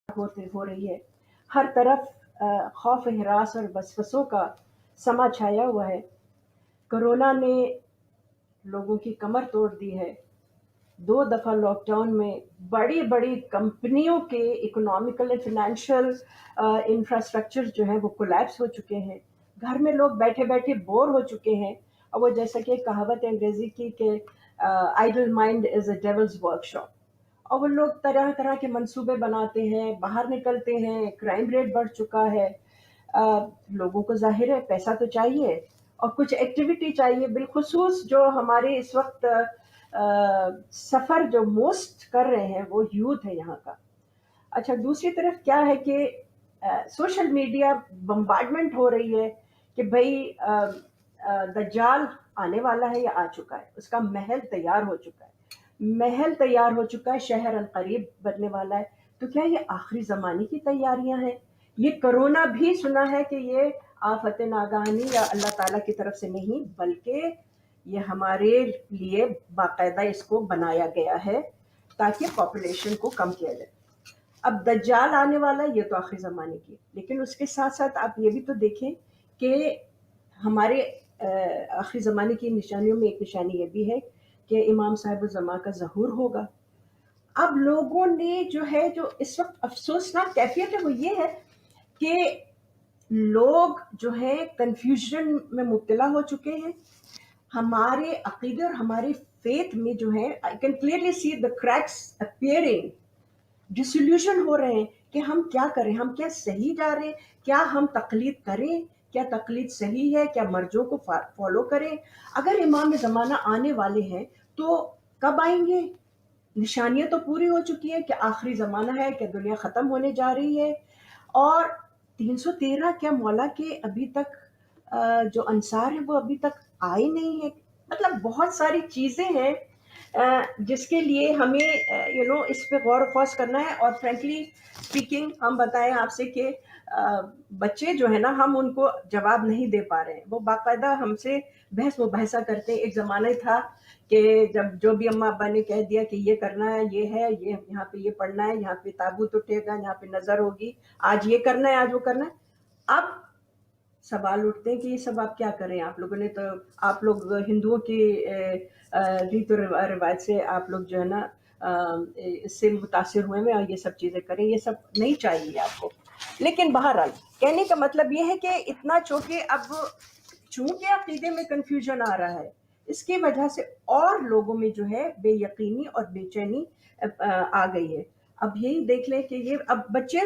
हो रही है। हर तरफ खौफ हिरास और वसवसों का समा छाया हुआ है। कोरोना ने लोगों की कमर तोड़ दी है। 2 दफ़ा लॉकडाउन में बड़ी-बड़ी कंपनियों के इकोनॉमिकल एंड फाइनेंशियल इंफ्रास्ट्रक्चर जो है वो कोलैप्स हो चुके हैं। घर में लोग बैठे-बैठे बोर हो चुके हैं और वो जैसा कि एक कहावत है अंग्रेज़ी की कि idle mind is a devil's workshop. और वो लोग तरह-तरह के मंसूबे बनाते हैं, बाहर निकलते हैं, क्राइम रेट बढ़ चुका है। लोगों को ज़ाहिर है पैसा तो चाहिए और कुछ एक्टिविटी चाहिए, बिलख़ुसूस जो हमारे इस वक़्त सफ़र जो मोस्ट कर रहे हैं वो यूथ है यहाँ का। अच्छा, दूसरी तरफ क्या है कि सोशल मीडिया बम्बार्डमेंट हो रही है कि भई दज्जाल आने वाला है या आ चुका है, उसका महल तैयार हो चुका है। महल तैयार हो चुका है, शहर अनकरीब बनने वाला है। तो क्या ये आखिरी ज़माने की तैयारियां हैं? ये कोरोना भी सुना है कि ये आफत नागानी या अल्लाह ताला की तरफ से नहीं, बल्कि ये हमारे लिए बाकायदा इसको बनाया गया है ताकि पॉपुलेशन को कम किया जाए। अब दज्जाल आने वाला है, ये तो आखिरी ज़माने की, लेकिन उसके साथ-साथ आप ये भी तो देखें कि हमारे आखिरी ज़माने की निशानियों में एक निशानी ये भी है कि इमाम साहिब-उज़-ज़मा का ज़हूर होगा। अब लोगों ने जो है, जो इस वक़्त अफ़सोसनाक कैफ़ियत है, वो ये है कि लोग जो है कन्फ्यूज़न में मुब्तला हो चुके हैं। हमारे अक़ीदे और हमारे फ़ेथ में जो है, I can clearly see the cracks appearing, dissolution हो रहे हैं कि हम क्या करें, हम क्या सही जा रहे हैं, क्या हम तकलीद करें, क्या तकलीद सही है, क्या मर्जों को फॉलो करें। अगर इमाम ज़माना आने वाले हैं तो कब आएंगे? निशानियां तो पूरी हो चुकी है कि आखिरी ज़माना है, कि दुनिया ख़त्म होने जा रही है। और 313 क्या मौला के अभी तक जो अंसार है वो अभी तक आए नहीं है। मतलब बहुत सारी चीज़ें हैं जिसके लिए हमें इस पे गौर ख़ौस करना है। और फ्रेंकली स्पीकिंग हम बताएं आपसे कि बच्चे जो है ना, हम उनको जवाब नहीं दे पा रहे हैं। वो बाकायदा हमसे बहस मुबाहिसा करते हैं। एक ज़माना ही था कि जब जो भी अम्मा अब्बा ने कह दिया कि ये करना है, ये है, ये यहाँ पे ये पढ़ना है, यहाँ पे ताबूत उठेगा, यहाँ पे नज़र होगी, आज ये करना है, आज वो करना है। अब सवाल उठते हैं कि ये सब आप क्या करें? आप लोगों ने तो, आप लोग हिंदुओं की रीत और रिवाज से आप लोग जो है ना इससे मुतासिर हुए हैं और ये सब चीज़ें करें, ये सब नहीं चाहिए आपको। लेकिन बहरहाल कहने का मतलब ये है कि इतना चूँकि अब चूँकि अक़ीदे में कन्फ्यूजन आ रहा है, इसकी वजह से और लोगों में जो है बेयकीनी और बेचैनी आ गई है। अब यही देख लें कि ये अब बच्चे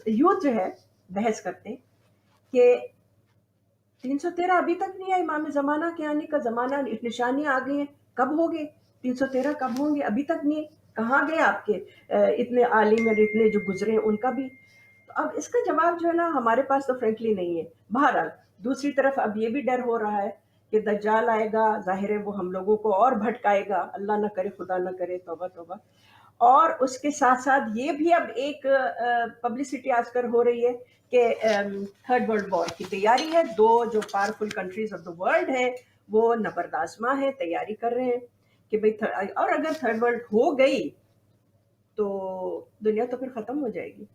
यूथ जो है बहस करते हैं कि 313 अभी तक नहीं है, इमाम ज़माना के आने का ज़माना, निशानियाँ आ गई हैं, कब होंगे? 313 कब होंगे? अभी तक नहीं। कहाँ गए आपके इतने आलिम और इतने जो गुज़रे उनका भी? तो अब इसका जवाब जो है ना हमारे पास तो फ्रैंकली नहीं है। बहरहाल दूसरी तरफ अब ये भी डर हो रहा है कि दज्जाल आएगा, ज़ाहिर है वो हम लोगों को और भटकाएगा, अल्लाह ना करे, खुदा ना करे, तौबा तौबा। और उसके साथ-साथ ये भी अब एक पब्लिसिटी आजकल हो रही है कि थर्ड वर्ल्ड वॉर की तैयारी है। 2 जो powerful countries of the world हैं, वो नबरदाज़मा हैं, तैयारी कर रहे हैं कि भई और अगर थर्ड वर्ल्ड हो गई, तो दुनिया तो फिर ख़त्म हो जाएगी।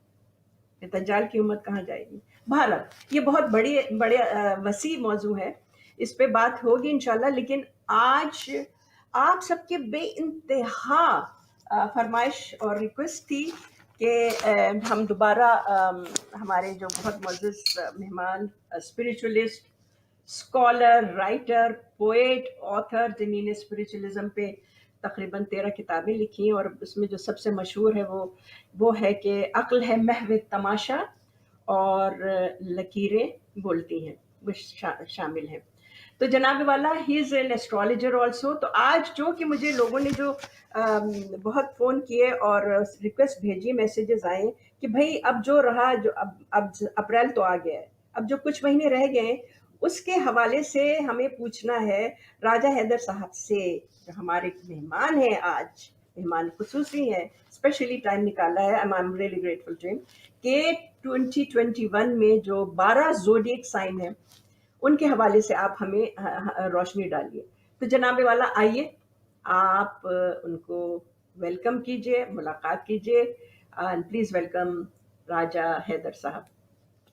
दज्जाल की उम्मत कहाँ जाएगी? बहरहाल ये बहुत बड़े वसी मौजू है, इस पे बात होगी इंशाल्लाह। लेकिन आज आप सबके बेइंतहा फरमाइश और रिक्वेस्ट थी कि हम दोबारा हमारे जो बहुत मुअज़्ज़ज़ मेहमान, spiritualist, scholar, writer, poet, author, जिन्होंने स्पिरिचुअलिज्म पे तकरीबन 13 किताबें लिखी हैं, और उसमें जो सबसे मशहूर है वो है कि अक्ल है महव तमाशा और लकीरें बोलती हैं, वो शामिल हैं। तो जनाब वाला he is an astrologer also. तो आज जो कि मुझे लोगों ने जो बहुत फ़ोन किए और रिक्वेस्ट भेजी, मैसेजेस आए कि भाई अब जो रहा, जो अब अप्रैल तो आ गया है, अब जो कुछ महीने रह गए उसके हवाले से हमें पूछना है राजा हैदर साहब से, जो हमारे मेहमान हैं आज, मेहमान खुसूसी हैं, स्पेशली टाइम निकाला है। I am really grateful to him कि 2021 में जो 12 ज़ोडिएक साइन है उनके हवाले से आप हमें रोशनी डालिए। तो जनाबे वाला आइए, आप उनको वेलकम कीजिए, मुलाकात कीजिए। and please welcome Raja Haider Sahab.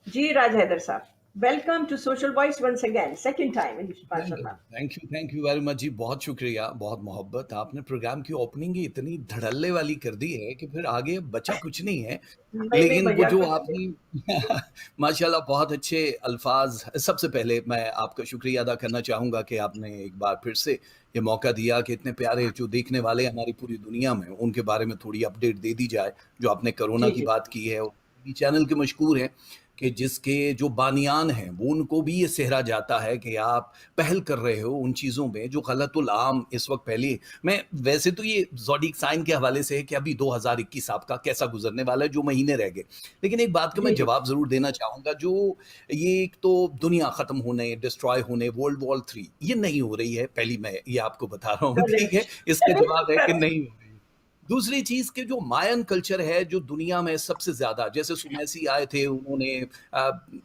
Ji Raja Haider Sahab, welcome to Social Voice once again, second time in MashaAllah. Thank you very much जी। बहुत शुक्रिया, बहुत मोहब्बत। आपने प्रोग्राम की ओपनिंग ही इतनी धड़ल्ले वाली कर दी है कि फिर आगे बचा कुछ नहीं है। नहीं लेकिन वो भैया जो कुछ आपने माशाल्लाह बहुत अच्छे अल्फाज। सबसे पहले मैं आपका शुक्रिया अदा करना चाहूँगा कि आपने एक बार फिर से ये मौका दिया कि इतने प्यारे जो देखने वाले हमारी पूरी दुनिया में, उनके बारे में थोड़ी अपडेट दे दी जाए। जो आपने कोरोना जी की जी बात की है, चैनल के मशहूर हैं कि जिसके जो बानियान हैं वो उनको भी ये सहरा जाता है कि आप पहल कर रहे हो उन चीज़ों में जो गलतुल आम इस वक्त। पहले मैं वैसे तो ये ज़ोडिक साइन के हवाले से है कि अभी 2021 आपका कैसा गुजरने वाला है, जो महीने रह गए। लेकिन एक बात का मैं जी जी जवाब ज़रूर देना चाहूँगा। जो ये एक तो दुनिया ख़त्म होने, डिस्ट्रॉय होने, वर्ल्ड वॉर 3 ये नहीं हो रही है। पहली मैं ये आपको बता रहा हूँ, ठीक है? इसका जवाब है कि नहीं हो रही है। दूसरी चीज़ के जो मायन कल्चर है, जो दुनिया में सबसे ज़्यादा, जैसे सुमेसी आए थे, उन्होंने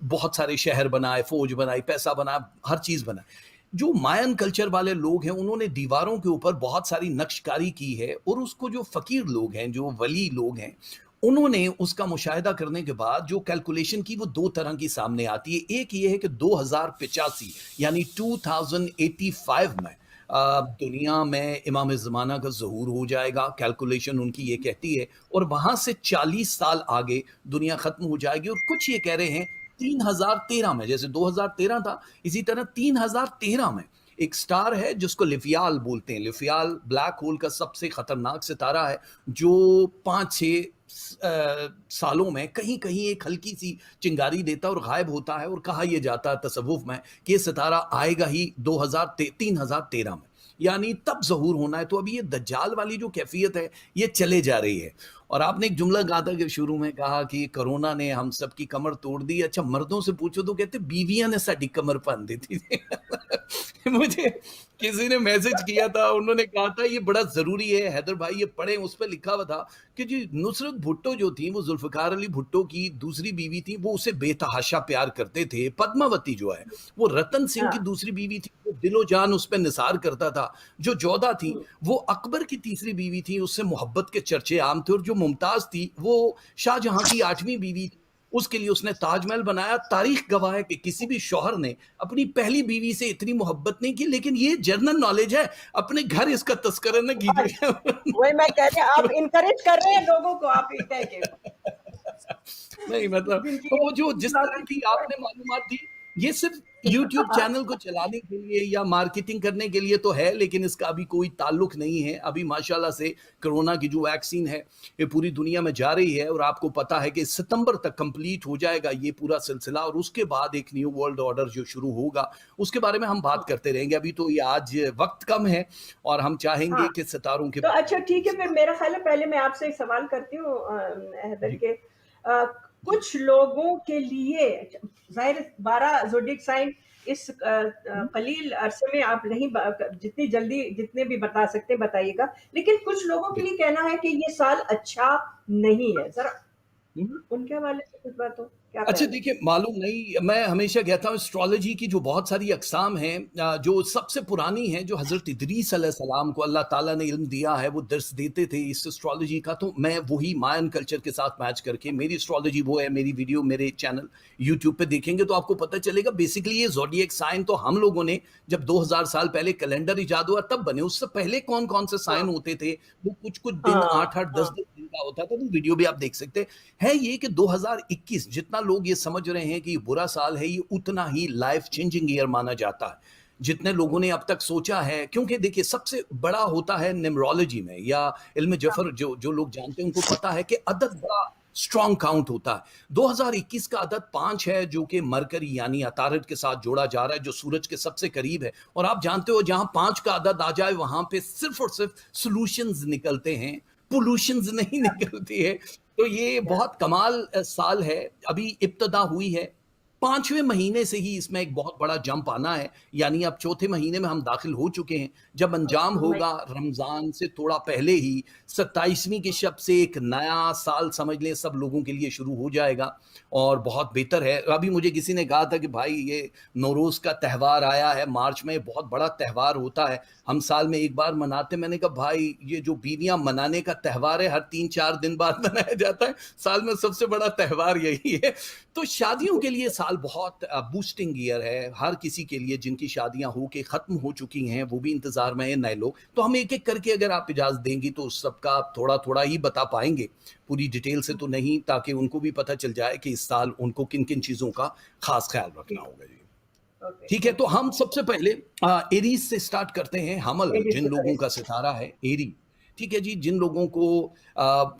बहुत सारे शहर बनाए, फ़ौज बनाई, पैसा बनाया, हर चीज़ बनाई। जो मायन कल्चर वाले लोग हैं, उन्होंने दीवारों के ऊपर बहुत सारी नक्शकारी की है और उसको जो फ़कीर लोग हैं, जो वली लोग हैं, उन्होंने उसका मुशाहिदा करने के बाद जो कैलकुलेशन की, वो 2 तरह की सामने आती है। एक ये है कि 2085 यानी 2085 में दुनिया में इमाम ज़माना का ज़हूर हो जाएगा। कैलकुलेशन उनकी ये कहती है। और वहाँ से 40 साल आगे दुनिया ख़त्म हो जाएगी। और कुछ ये कह रहे हैं 3013 में, जैसे 2013 था, इसी तरह 3013 में एक स्टार है जिसको लिफियाल बोलते हैं। लिफियाल ब्लैक होल का सबसे खतरनाक सितारा है, जो 5-6 सालों में कहीं कहीं एक हल्की सी चिंगारी देता है और गायब होता है। और कहा यह जाता है तसव्वुफ में कि ये सितारा आएगा ही 3013 में, यानी तब ज़हूर होना है। तो अभी ये दज्जाल वाली जो कैफियत है ये चले जा रही है। और आपने एक जुमला कहा था कि शुरू में कहा कि कोरोना ने हम सब की कमर तोड़ दी। अच्छा, मर्दों से पूछो तो कहते बीवियां ने साड़ी कमर बांध दी थी। मुझे किसी ने मैसेज किया था, उन्होंने कहा था ये बड़ा जरूरी है हैदर भाई ये पढ़े। उस पर लिखा हुआ था कि जी नुसरत भुट्टो जो थी, वो जुल्फकार अली भुट्टो की दूसरी बीवी थी, वो उसे बेतहाशा प्यार करते थे। पद्मावती जो है वो रतन सिंह की हाँ दूसरी बीवी थी, वो दिलो जान उस पर निसार करता था। जो जोधा थी वो अकबर की तीसरी बीवी थी, उससे मोहब्बत के चर्चे आम थे। और जो मुमताज थी वो शाहजहां की 8वीं बीवी थी, उसके लिए उसने ताजमहल बनाया। तारीख गवाह है कि किसी भी शौहर ने अपनी पहली बीवी से इतनी मोहब्बत नहीं की। लेकिन ये जनरल नॉलेज है, अपने घर इसका तस्करा न बस कीजिए। वही मैं कह रही हूँ, आप इनकरेज कर रहे हैं लोगों को, आप ये कह के नहीं मतलब जिनकी तो वो जो जिस तरह की फिलॉसफी आपने मालूमात दी, ये सिर्फ यूट्यूब चैनल को चलाने के लिए या मार्केटिंग करने के लिए तो है, लेकिन इसका अभी कोई ताल्लुक नहीं है। अभी माशाल्लाह से कोरोना की जो वैक्सीन है ये पूरी दुनिया में जा रही है। और आपको पता है कि सितंबर तक कंप्लीट हो जाएगा ये पूरा सिलसिला। और उसके बाद एक न्यू वर्ल्ड ऑर्डर जो शुरू होगा, उसके बारे में हम बात करते रहेंगे। अभी तो ये आज वक्त कम है और हम चाहेंगे हाँ कि सितारों के तो बारे अच्छा में ठीक है, फिर थोड़ी-सी। मेरा ख्याल है पहले मैं आपसे एक सवाल करती हूँ हैदर जी, के। जी, कुछ लोगों के लिए जाहिर 12 ज़ोडिएक साइन इस कलील अरसे में आप नहीं जितनी जल्दी जितने भी बता सकते हैं बताइएगा। लेकिन कुछ लोगों के जी। लिए कहना है कि ये साल अच्छा नहीं है। ज़रा हुँ। उनके हवाले से कुछ बात हो, क्या अच्छा ख्याल है? देखिए, मालूम नहीं, मैं हमेशा कहता हूँ एस्ट्रोलॉजी की जो बहुत सारी अक़साम हैं, जो सबसे पुरानी हैं, जो हज़रत इदरीस अलैहिस्सलाम को अल्लाह ताला ने इल्म दिया है, वो दर्स देते थे इस एस्ट्रोलॉजी का। तो मैं वही मायन कल्चर के साथ मैच करके मेरी एस्ट्रोलॉजी वो है। मेरी वीडियो मेरे चैनल यूट्यूब पे देखेंगे तो आपको पता चलेगा। बेसिकली ये ज़ोडिएक साइन तो हम लोगों ने जब 2000 साल पहले कैलेंडर इजाद हुआ तब बने। उससे पहले कौन-कौन से साइन हाँ, होते थे, वो कुछ-कुछ दिन, हाँ, 8-8, हाँ। 10-10 दिन का होता था। वो वीडियो भी आप देख सकते हैं। है ये कि 2021 जितना लोग ये समझ रहे हैं कि ये बुरा साल है, ये उतना ही लाइफ चेंजिंग ईयर माना जाता है। जितने लोगों ने अब तक सोचा है, क्योंकि देखिए सबसे बड़ा होता है न्यूमरोलॉजी में या इल्म जफर, जो जो लोग जानते हैं उनको पता है कि अदद बड़ा स्ट्रॉन्ग काउंट होता है। 2021 का अदद 5 है, जो कि मरकरी यानी अतारद के साथ जोड़ा जा रहा है, जो सूरज के सबसे करीब है। और आप जानते हो जहां 5 का अदद आ जाए वहां पे सिर्फ और सिर्फ सॉल्यूशंस निकलते हैं, पोल्यूशंस नहीं निकलती है। तो ये या बहुत कमाल साल है, अभी इब्तिदा हुई है। 5वें महीने से ही इसमें एक बहुत बड़ा जंप आना है, यानी अब चौथे महीने में हम दाखिल हो चुके हैं। जब अंजाम होगा रमज़ान से थोड़ा पहले ही 27वीं के शब से एक नया साल समझ लें सब लोगों के लिए शुरू हो जाएगा और बहुत बेहतर है। अभी मुझे किसी ने कहा था कि भाई ये नौरोज़ का त्यौहार आया है, मार्च में बहुत बड़ा त्यौहार होता है, हम साल में एक बार मनाते हैं। मैंने कहा भाई ये जो बीवियाँ मनाने का त्यौहार है हर 3-4 दिन बाद मनाया जाता है, साल में सबसे बड़ा त्यौहार यही है। तो शादियों के लिए साल बहुत बूस्टिंग ईयर है, हर किसी के लिए जिनकी शादियां हो के ख़त्म हो चुकी हैं, वो भी इंतज़ार में हैं नए लोग। तो हम एक-एक करके अगर आप इजाज़त देंगी तो उस सबका थोड़ा-थोड़ा ही बता पाएँगे, पूरी डिटेल से तो नहीं, ताकि उनको भी पता चल जाए कि इस साल उनको किन-किन चीज़ों का ख़ास ख़्याल रखना होगा जी। ओके, ठीक है, तो ओके। हम सबसे पहले एरीज़ से स्टार्ट करते हैं। हमल एडी जिन से लोगों करें। का सितारा है, एरी, ठीक है जी, जिन लोगों को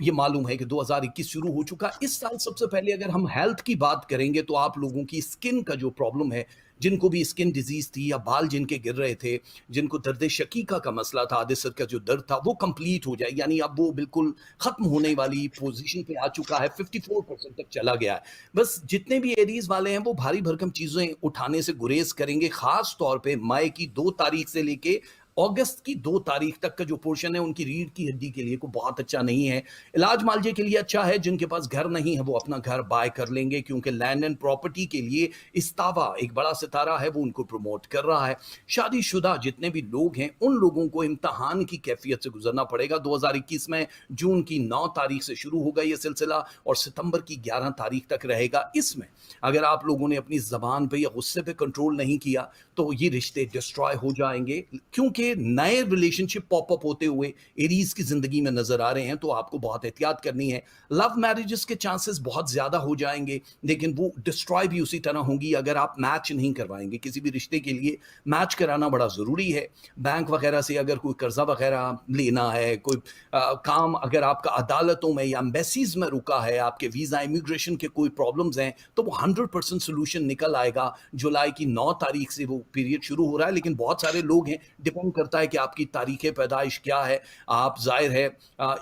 ये मालूम है कि 2021 शुरू हो चुका। इस साल सबसे पहले अगर हम हेल्थ की बात करेंगे तो आप लोगों की स्किन का जो प्रॉब्लम है, जिनको भी स्किन डिज़ीज़ थी या बाल जिनके गिर रहे थे, जिनको दर्द शकीका का मसला था, आधे सर का जो दर्द था, वो कंप्लीट हो जाए, यानी अब वो बिल्कुल ख़त्म होने वाली पोज़ीशन पे आ चुका है, 54% तक चला गया है। बस जितने भी एरीज़ वाले हैं, वो भारी भरकम चीज़ें उठाने से गुरेज़ करेंगे, ख़ास तौर पे मई की 2 तारीख से लेके अगस्त की 2 तारीख तक का जो पोर्शन है उनकी रीढ़ की हड्डी के लिए को बहुत अच्छा नहीं है। इलाज मालजे के लिए अच्छा है, जिनके पास घर नहीं है वो अपना घर बाय कर लेंगे, क्योंकि लैंड एंड प्रॉपर्टी के लिए इस्तावा एक बड़ा सितारा है, वो उनको प्रमोट कर रहा है। शादीशुदा जितने भी लोग हैं उन लोगों को इम्तिहान की कैफियत से गुजरना पड़ेगा। 2021 में जून की 9 तारीख से शुरू होगा ये सिलसिला और सितंबर की 11 तारीख तक रहेगा। इसमें अगर आप लोगों ने अपनी ज़बान पे या गुस्से पे कंट्रोल नहीं किया तो ये रिश्ते डिस्ट्रॉय हो जाएंगे, क्योंकि नए रिलेशनशिप पॉपअप होते हुए एरीज की जिंदगी में नजर आ रहे हैं। तो आपको बहुत एहतियात करनी है। लव मैरिजेस के चांसेस बहुत ज्यादा हो जाएंगे, लेकिन वो डिस्ट्रॉय भी उसी तरह होंगी अगर आप मैच नहीं करवाएंगे। किसी भी रिश्ते के लिए मैच कराना बड़ा जरूरी है। बैंक वगैरह से अगर कोई कर्जा वगैरह लेना है, कोई काम अगर आपका अदालतों में या एम्बेसीज में रुका है, आपके वीजा इमिग्रेशन के कोई प्रॉब्लम्स हैं, तो वो 100% सोल्यूशन निकल आएगा। जुलाई की 9 तारीख से वो पीरियड शुरू हो रहा है, लेकिन बहुत सारे लोग हैं, डिपेंड करता है कि आपकी तारीख पैदाइश क्या है। आप जाहिर है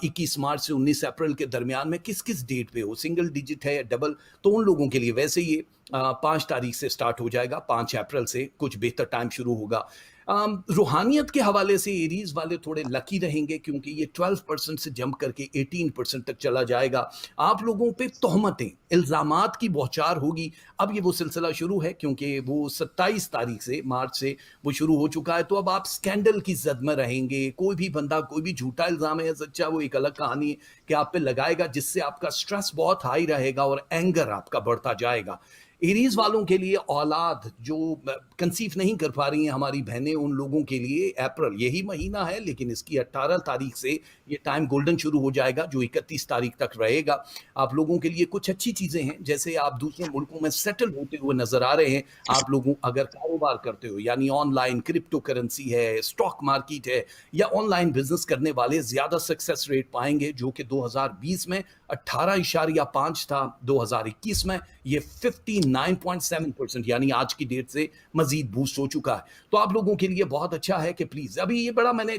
21 मार्च से 19 अप्रैल के दरमियान में किस किस डेट पे हो, सिंगल डिजिट है या डबल, तो उन लोगों के लिए वैसे ये 5 तारीख से स्टार्ट हो जाएगा, 5 अप्रैल से कुछ बेहतर टाइम शुरू होगा। रूहानियत के हवाले से एरीज वाले थोड़े लकी रहेंगे, क्योंकि ये 12% से जंप करके 18% तक चला जाएगा। आप लोगों पे तोहमतें, इल्ज़ामात की बौछार होगी। अब ये वो सिलसिला शुरू है, क्योंकि वो 27 तारीख से मार्च से वो शुरू हो चुका है। तो अब आप स्कैंडल की जद में रहेंगे। कोई भी बंदा कोई भी झूठा इल्ज़ाम है या सच्चा, वो एक अलग कहानी है कि आप पे लगाएगा, जिससे आपका स्ट्रेस बहुत हाई रहेगा और एंगर आपका बढ़ता जाएगा। एरीज वालों के लिए औलाद जो कंसीव नहीं कर पा रही हैं हमारी बहनें, उन लोगों के लिए अप्रैल यही महीना है, लेकिन इसकी 18 तारीख से ये टाइम गोल्डन शुरू हो जाएगा, जो 31 तारीख तक रहेगा। आप लोगों के लिए कुछ अच्छी चीज़ें हैं, जैसे आप दूसरे मुल्कों में सेटल होते हुए नजर आ रहे हैं। आप लोगों अगर कारोबार करते हो, यानी ऑनलाइन क्रिप्टो करेंसी है, स्टॉक मार्केट है, या ऑनलाइन बिजनेस करने वाले ज़्यादा सक्सेस रेट पाएंगे, जो कि 2020 में 18.5 था, 2021 में ये 59.7%, यानी आज की डेट से मजीद बूस्ट हो चुका है। तो आप लोगों के लिए बहुत अच्छा है कि प्लीज, अभी ये बड़ा मैंने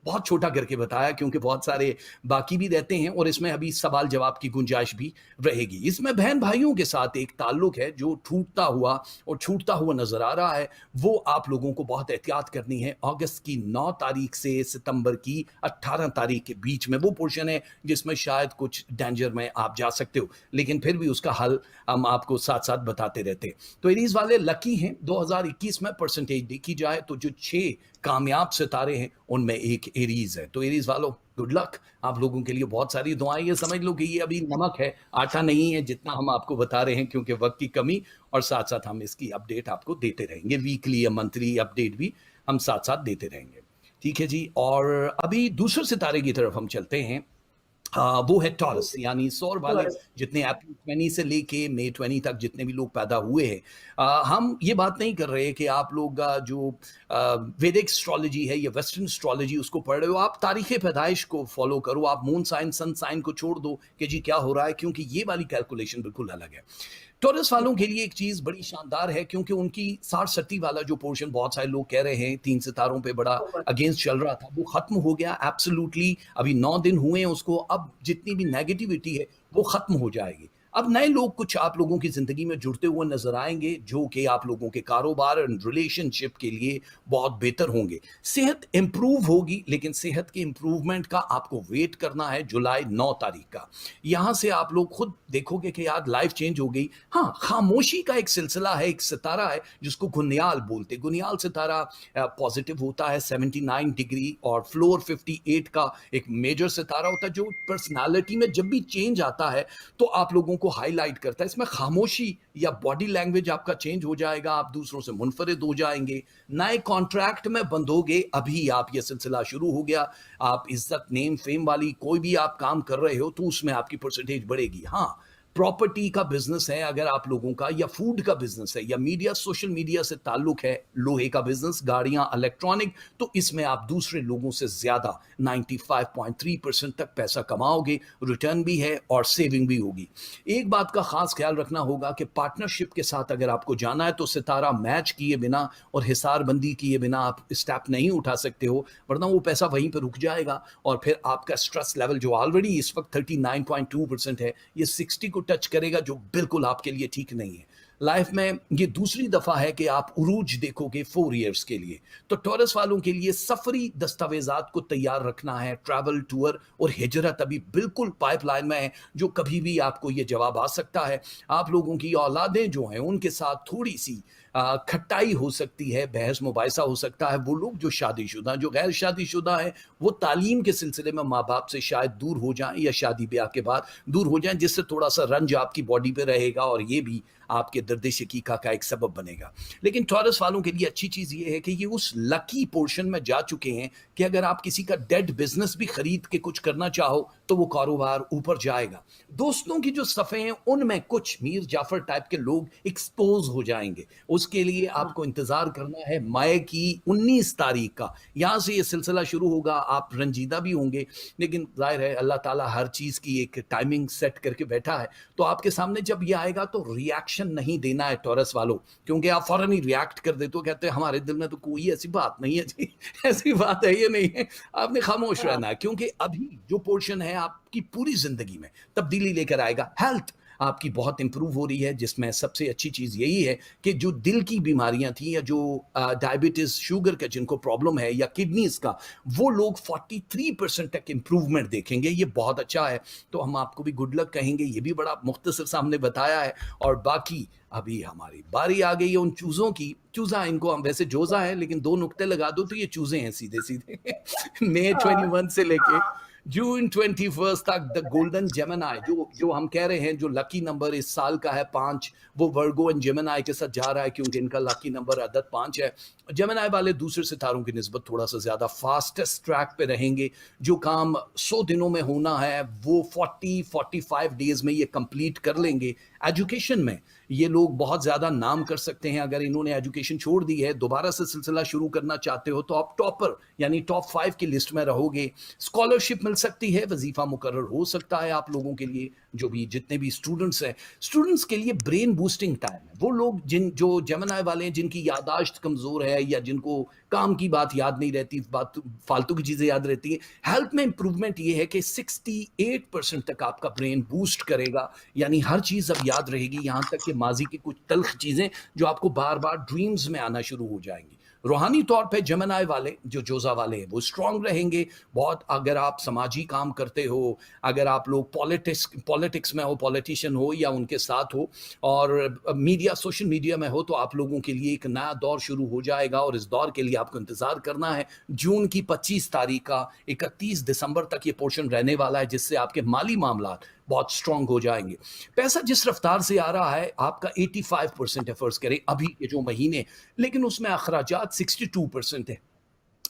बहुत छोटा करके बताया, क्योंकि बहुत सारे बाकी भी रहते हैं और इसमें अभी सवाल जवाब की गुंजाइश भी रहेगी। इसमें बहन भाइयों के साथ एक ताल्लुक है जो टूटता हुआ और छूटता हुआ नजर आ रहा है। वो आप लोगों को बहुत एहतियात करनी है। अगस्त की 9 तारीख से सितंबर की 18 तारीख के बीच में वो पोर्शन है जिसमें शायद कुछ डेंजर में आप जा सकते हो, लेकिन फिर भी उसका हल हम आपको साथ साथ बताते रहते हैं। तो एरीज वाले लकी हैं। 2021 में परसेंटेज देखी जाए तो जो 6 कामयाब सितारे हैं उनमें एक एरीज है। तो एरीज वालों, गुड लक। आप लोगों के लिए बहुत सारी दुआएं। ये समझ लो कि ये अभी नमक है, आटा नहीं है, जितना हम आपको बता रहे हैं, क्योंकि वक्त की कमी, और साथ साथ हम इसकी अपडेट आपको देते रहेंगे। वीकली या मंथली अपडेट भी हम साथ साथ देते रहेंगे। ठीक है जी। और अभी दूसरे सितारे की तरफ हम चलते हैं। वो है टॉरस, यानी सौर वाले टॉरस। जितने अप्रैल 20 से लेके मई 20 तक जितने भी लोग पैदा हुए हैं। हम ये बात नहीं कर रहे कि आप लोग जो वैदिक एस्ट्रोलॉजी है या वेस्टर्न एस्ट्रोलॉजी उसको पढ़ रहे हो, आप तारीख पैदाइश को फॉलो करो। आप मून साइन सन साइन को छोड़ दो कि जी क्या हो रहा है, क्योंकि ये वाली कैलकुलेशन बिल्कुल अलग है। टॉरस वालों के लिए एक चीज बड़ी शानदार है, क्योंकि उनकी 60-60 वाला जो पोर्शन बहुत सारे लोग कह रहे हैं 3 सितारों पे बड़ा अगेंस्ट चल रहा था, वो खत्म हो गया एब्सोल्युटली। अभी 9 दिन हुए हैं उसको। अब जितनी भी नेगेटिविटी है वो खत्म हो जाएगी। अब नए लोग कुछ आप लोगों की ज़िंदगी में जुड़ते हुए नज़र आएँगे, जो कि आप लोगों के कारोबार एंड रिलेशनशिप के लिए बहुत बेहतर होंगे। सेहत इम्प्रूव होगी, लेकिन सेहत के इम्प्रूवमेंट का आपको वेट करना है जुलाई 9 तारीख का। यहाँ से आप लोग खुद देखोगे कि यार लाइफ़ चेंज हो गई। हाँ, खामोशी का एक सिलसिला है, एक सितारा है जिसको गुनियाल बोलते हैं। गुनियाल सितारा पॉज़िटिव होता है 79 डिग्री और फ्लोर 58 का एक मेजर सितारा होता है, जो पर्सनैलिटी में जब भी चेंज आता है तो आप लोगों को हाईलाइट करता है। इसमें खामोशी या बॉडी लैंग्वेज आपका चेंज हो जाएगा, आप दूसरों से मुनफरिद हो जाएंगे, नए कॉन्ट्रैक्ट में बंधोगे। अभी आप ये सिलसिला शुरू हो गया, आप इज्जत नेम फेम वाली कोई भी आप काम कर रहे हो तो उसमें आपकी परसेंटेज बढ़ेगी। हाँ, प्रॉपर्टी का बिजनेस है अगर आप लोगों का, या फूड का बिजनेस है, या मीडिया सोशल मीडिया से ताल्लुक है, लोहे का बिजनेस, गाड़ियां, इलेक्ट्रॉनिक, तो इसमें आप दूसरे लोगों से ज्यादा 95.3% तक पैसा कमाओगे, रिटर्न भी है और सेविंग भी होगी। एक बात का खास ख्याल रखना होगा कि पार्टनरशिप के साथ अगर आपको जाना है तो सितारा मैच किए बिना और हिसारबंदी किए बिना आप स्टेप नहीं उठा सकते हो, वरना वो पैसा वहीं पर रुक जाएगा और फिर आपका स्ट्रेस लेवल जो ऑलरेडी इस वक्त 39.2% है, ये 60 को टच करेगा, जो बिल्कुल आपके लिए ठीक नहीं है। लाइफ में ये दूसरी दफा है कि आप उरूज देखोगे 4 इयर्स के लिए। तो टॉरस वालों के लिए सफरी दस्तावेजात को तैयार रखना है। ट्रैवल, टूर और हिजरत अभी बिल्कुल पाइपलाइन में है, जो कभी भी आपको ये जवाब आ सकता है। आप लोगों की औलादें जो हैं उनके साथ थोड़ी सी खट्टाई हो सकती है, बहस मुबाहिसा हो सकता है। वो लोग जो शादीशुदा, जो गैर शादीशुदा हैं, वो तालीम के सिलसिले में माँ बाप से शायद दूर हो जाएं या शादी ब्याह के बाद दूर हो जाएं, जिससे थोड़ा सा रंज आपकी बॉडी पे रहेगा और ये भी आपके दर्द शकीका का एक सबब बनेगा। लेकिन टॉरस वालों के लिए अच्छी चीज़ ये है कि ये उस लकी पोर्शन में जा चुके हैं कि अगर आप किसी का डेड बिजनेस भी खरीद के कुछ करना चाहो तो वो कारोबार ऊपर जाएगा। दोस्तों की जो सफ़े हैं उनमें कुछ मीर जाफर टाइप के लोग एक्सपोज हो जाएंगे, उसके लिए हाँ, आपको इंतज़ार करना है मई की 19 तारीख का। यहाँ से ये सिलसिला शुरू होगा, आप रंजीदा भी होंगे, लेकिन जाहिर है अल्लाह ताला हर चीज़ की एक टाइमिंग सेट करके बैठा है। तो आपके सामने जब ये आएगा तो रिएक्शन नहीं देना है टॉरस वालों, क्योंकि आप फौरन ही रिएक्ट कर देते हो, कहते हैं हमारे दिल में तो कोई ऐसी बात नहीं है जी, ऐसी बात है ये नहीं है। आपने खामोश हाँ, रहना है, क्योंकि अभी जो पोर्शन है आपकी पूरी जिंदगी में तब्दीली लेकर आएगा। हेल्थ आपकी बहुत इंप्रूव हो रही है, जिसमें सबसे अच्छी चीज़ यही है कि जो दिल की बीमारियां थी या जो डायबिटीज़, शुगर का जिनको प्रॉब्लम है, या किडनीज का, वो लोग 43% तक इंप्रूवमेंट देखेंगे। ये बहुत अच्छा है, तो हम आपको भी गुड लक कहेंगे। ये भी बड़ा मुख्तसर सामने बताया है। और बाकी अभी हमारी बारी आ गई है उन चूज़ों की। चूज़ा इनको हम वैसे जोज़ा है, लेकिन 2 नुक्ते लगा दो तो ये चूज़े हैं सीधे-सीधे। मई हाँ, 21 से लेके हाँ, जून 21 तक द गोल्डन जेमिनी, जो जो हम कह रहे हैं, जो लकी नंबर इस साल का है 5, वो वर्गो एंड जेमिनी के साथ जा रहा है, क्योंकि इनका लकी नंबर अदद 5 है। जेमिनी वाले दूसरे सितारों की निस्बत थोड़ा सा ज़्यादा फास्टेस्ट ट्रैक पे रहेंगे। जो काम 100 दिनों में होना है वो 40-45 डेज में ये कंप्लीट कर लेंगे। एजुकेशन में ये लोग बहुत ज़्यादा नाम कर सकते हैं। अगर इन्होंने एजुकेशन छोड़ दी है, दोबारा से सिलसिला शुरू करना चाहते हो, तो आप टॉपर यानी टॉप 5 की लिस्ट में रहोगे। स्कॉलरशिप मिल सकती है, वजीफा मुकर्रर हो सकता है आप लोगों के लिए। जो भी जितने भी स्टूडेंट्स हैं, स्टूडेंट्स के लिए ब्रेन बूस्टिंग टाइम है। वो लोग जो जेमिनी वाले हैं, जिनकी यादाश्त कमज़ोर है या जिनको काम की बात याद नहीं रहती, बात फालतू की चीज़ें याद रहती हैं, हेल्थ में इंप्रूवमेंट ये है कि 68% तक आपका ब्रेन बूस्ट करेगा, यानी हर चीज़ अब याद रहेगी, यहाँ तक कि माजी की कुछ तल्ख चीज़ें जो आपको बार बार ड्रीम्स में आना शुरू हो जाएंगी। रूहानी तौर पे जेमिनी वाले, जो जोजा वाले हैं, वो स्ट्रांग रहेंगे बहुत। अगर आप समाजी काम करते हो, अगर आप लोग पॉलिटिक्स में हो, पॉलिटिशियन हो या उनके साथ हो, और मीडिया सोशल मीडिया में हो, तो आप लोगों के लिए एक नया दौर शुरू हो जाएगा। और इस दौर के लिए आपको इंतज़ार करना है जून की 25 तारीख का 31 दिसंबर तक ये पोर्शन रहने वाला है, जिससे आपके माली मामला बहुत स्ट्रांग हो जाएंगे। पैसा जिस रफ्तार से आ रहा है, आपका 85% है फ़र्ज़ करें अभी के जो महीने, लेकिन उसमें अखराजात 62% है।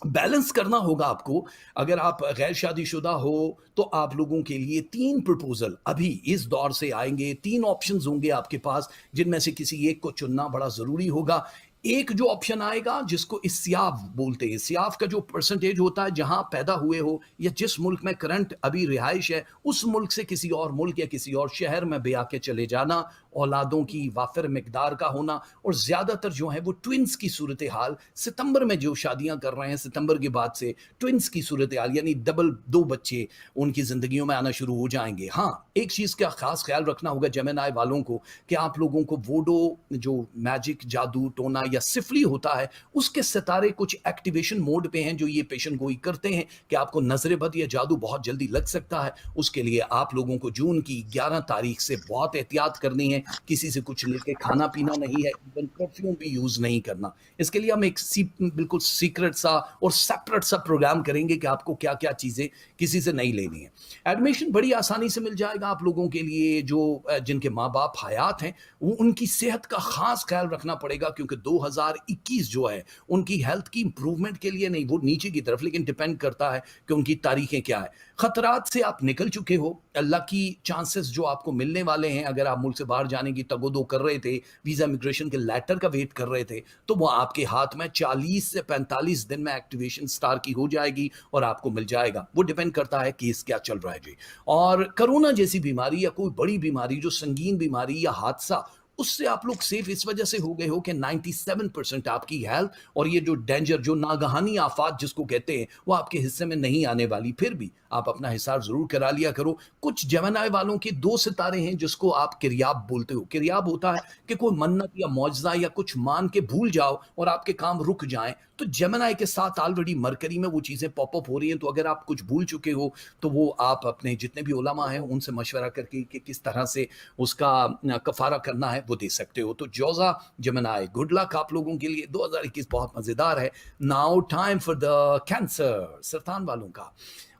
बैलेंस करना होगा आपको। अगर आप गैर शादीशुदा हो तो आप लोगों के लिए 3 प्रपोज़ल अभी इस दौर से आएँगे, 3 ऑप्शंस होंगे आपके पास, जिनमें से किसी एक को चुनना बड़ा ज़रूरी होगा। एक जो ऑप्शन आएगा जिसको इस्याफ बोलते हैं, इस्याफ का जो परसेंटेज होता है, जहाँ पैदा हुए हो या जिस मुल्क में करंट अभी रिहाइश है, उस मुल्क से किसी और मुल्क या किसी और शहर में ब्याह के चले जाना, औलादों की वाफिर मिकदार का होना, और ज़्यादातर जो है वो ट्विन्स की सूरत हाल, सितंबर में जो शादियां कर रहे हैं, सितंबर के बाद से ट्विन्स की सूरत हाल यानी डबल दो बच्चे उनकी ज़िंदगियों में आना शुरू हो जाएंगे। हाँ, एक चीज़ का खास ख्याल रखना होगा जेमिनी वालों को कि आप लोगों को वोडो, जो मैजिक, जादू टोना या सिफली होता है, उसके सितारे कुछ एक्टिवेशन मोड पे हैं जो ये पेशन गोई करते हैं कि आपको नजर बद या जादू बहुत जल्दी लग सकता है। उसके लिए आप लोगों को जून की 11 तारीख से बहुत एहतियात करनी है, किसी से कुछ लेके खाना पीना नहीं है, इवन परफ्यूम भी यूज नहीं करना। इसके लिए हम एक बिल्कुल सीक्रेट सा और सेपरेट सा प्रोग्राम करेंगे कि आपको क्या क्या चीजें किसी से नहीं लेनी है। एडमिशन बड़ी आसानी से मिल जाएगा आप लोगों के लिए जो जिनके माँ बाप हयात हैं, वो उनकी सेहत का खास ख्याल रखना पड़ेगा, क्योंकि 2021 जो है उनकी हेल्थ की इंप्रूवमेंट के लिए नहीं, वो नीचे की तरफ, लेकिन डिपेंड करता है कि उनकी तारीखें क्या है। खतरात से आप निकल चुके हो, अल्लाह की चांसेस जो आपको मिलने वाले हैं, अगर आप मुल्क से बाहर जाने की तगोदो कर रहे थे, वीजा इमिग्रेशन के लेटर का वेट कर रहे थे, तो वो आपके हाथ में 40 से 45 दिन में एक्टिवेशन स्टार की हो जाएगी और आपको मिल जाएगा। वो डिपेंड करता है केस क्या चल रहा है जी। और कोरोना जैसी बीमारी या कोई बड़ी बीमारी जो संगीन बीमारी या हादसा, उससे आप लोग सेफ इस वजह से हो गए हो कि 97% आपकी हेल्थ और ये जो डेंजर, जो नागहानी आफात जिसको कहते हैं, वो आपके हिस्से में नहीं आने वाली। फिर भी आप अपना हिसाब जरूर करा लिया करो। कुछ जेमिनी वालों के 2 सितारे हैं जिसको आप किरयाब बोलते हो। किरयाब होता है कि कोई मन्नत या मौजज़ा या कुछ मान के भूल जाओ और आपके काम रुक जाएं। तो जेमिनी के साथ ऑलरेडी मरकरी में वो चीज़ें पॉप अप हो रही हैं, तो अगर आप कुछ भूल चुके हो तो वो आप अपने जितने भी उलमा हैं उनसे मशवरा करके कि किस तरह से उसका कफारा करना है वो दे सकते हो। तो जोजा जेमिनी, गुड लक आप लोगों के लिए। 2021 बहुत मज़ेदार है। Now time for the cancer, सरतान वालों का।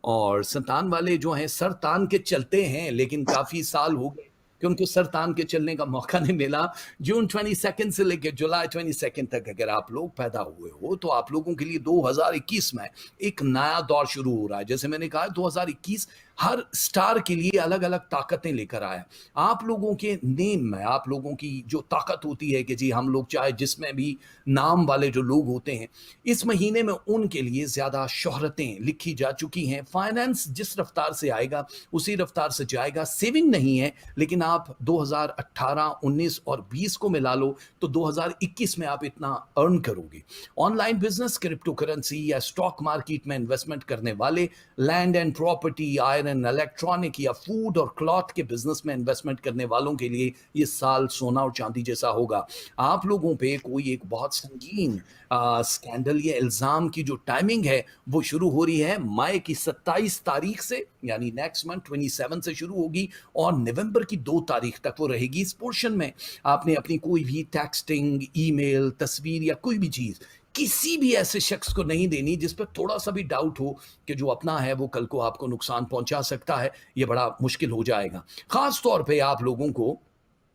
और सरतान वाले जो हैं सर तान के चलते हैं, लेकिन काफ़ी साल हो गए कि उनको सर तान के चलने का मौका नहीं मिला। जून 22 से लेकर जुलाई 22 तक अगर आप लोग पैदा हुए हो तो आप लोगों के लिए 2021 में एक नया दौर शुरू हो रहा है। जैसे मैंने कहा, 2021 हर स्टार के लिए अलग अलग ताकतें लेकर आया। आप लोगों के नेम में, आप लोगों की जो ताकत होती है कि जी हम लोग चाहे जिसमें भी नाम वाले जो लोग होते हैं, इस महीने में उनके लिए ज़्यादा शोहरतें लिखी जा चुकी हैं। फाइनेंस जिस रफ्तार से आएगा उसी रफ्तार से जाएगा। सेविंग नहीं है, लेकिन आप 2018, 19 और 20 को मिला लो तो 2021 में आप इतना अर्न करोगे। ऑनलाइन बिजनेस, क्रिप्टो करेंसी या स्टॉक मार्केट में इन्वेस्टमेंट करने वाले, land and property, iron, electronic या फूड और क्लॉथ के बिजनेस में इन्वेस्टमेंट करने वालों के लिए ये साल सोना और चांदी जैसा होगा। आप लोगों पे कोई एक बहुत संगीन स्कैंडल या इल्जाम की जो टाइमिंग है वो शुरू हो रही है मई की 27 तारीख से, यानी नेक्स्ट मंथ 27 से शुरू होगी और नवंबर की 2 तारीख तक वो रहेगी। इस पोर्शन में आपने अपनी कोई भी टेक्सटिंग, ईमेल, तस्वीर या कोई भी चीज़ किसी भी ऐसे शख्स को नहीं देनी जिस पर थोड़ा सा भी डाउट हो कि जो अपना है वो कल को आपको नुकसान पहुंचा सकता है। ये बड़ा मुश्किल हो जाएगा। खास तौर पे आप लोगों को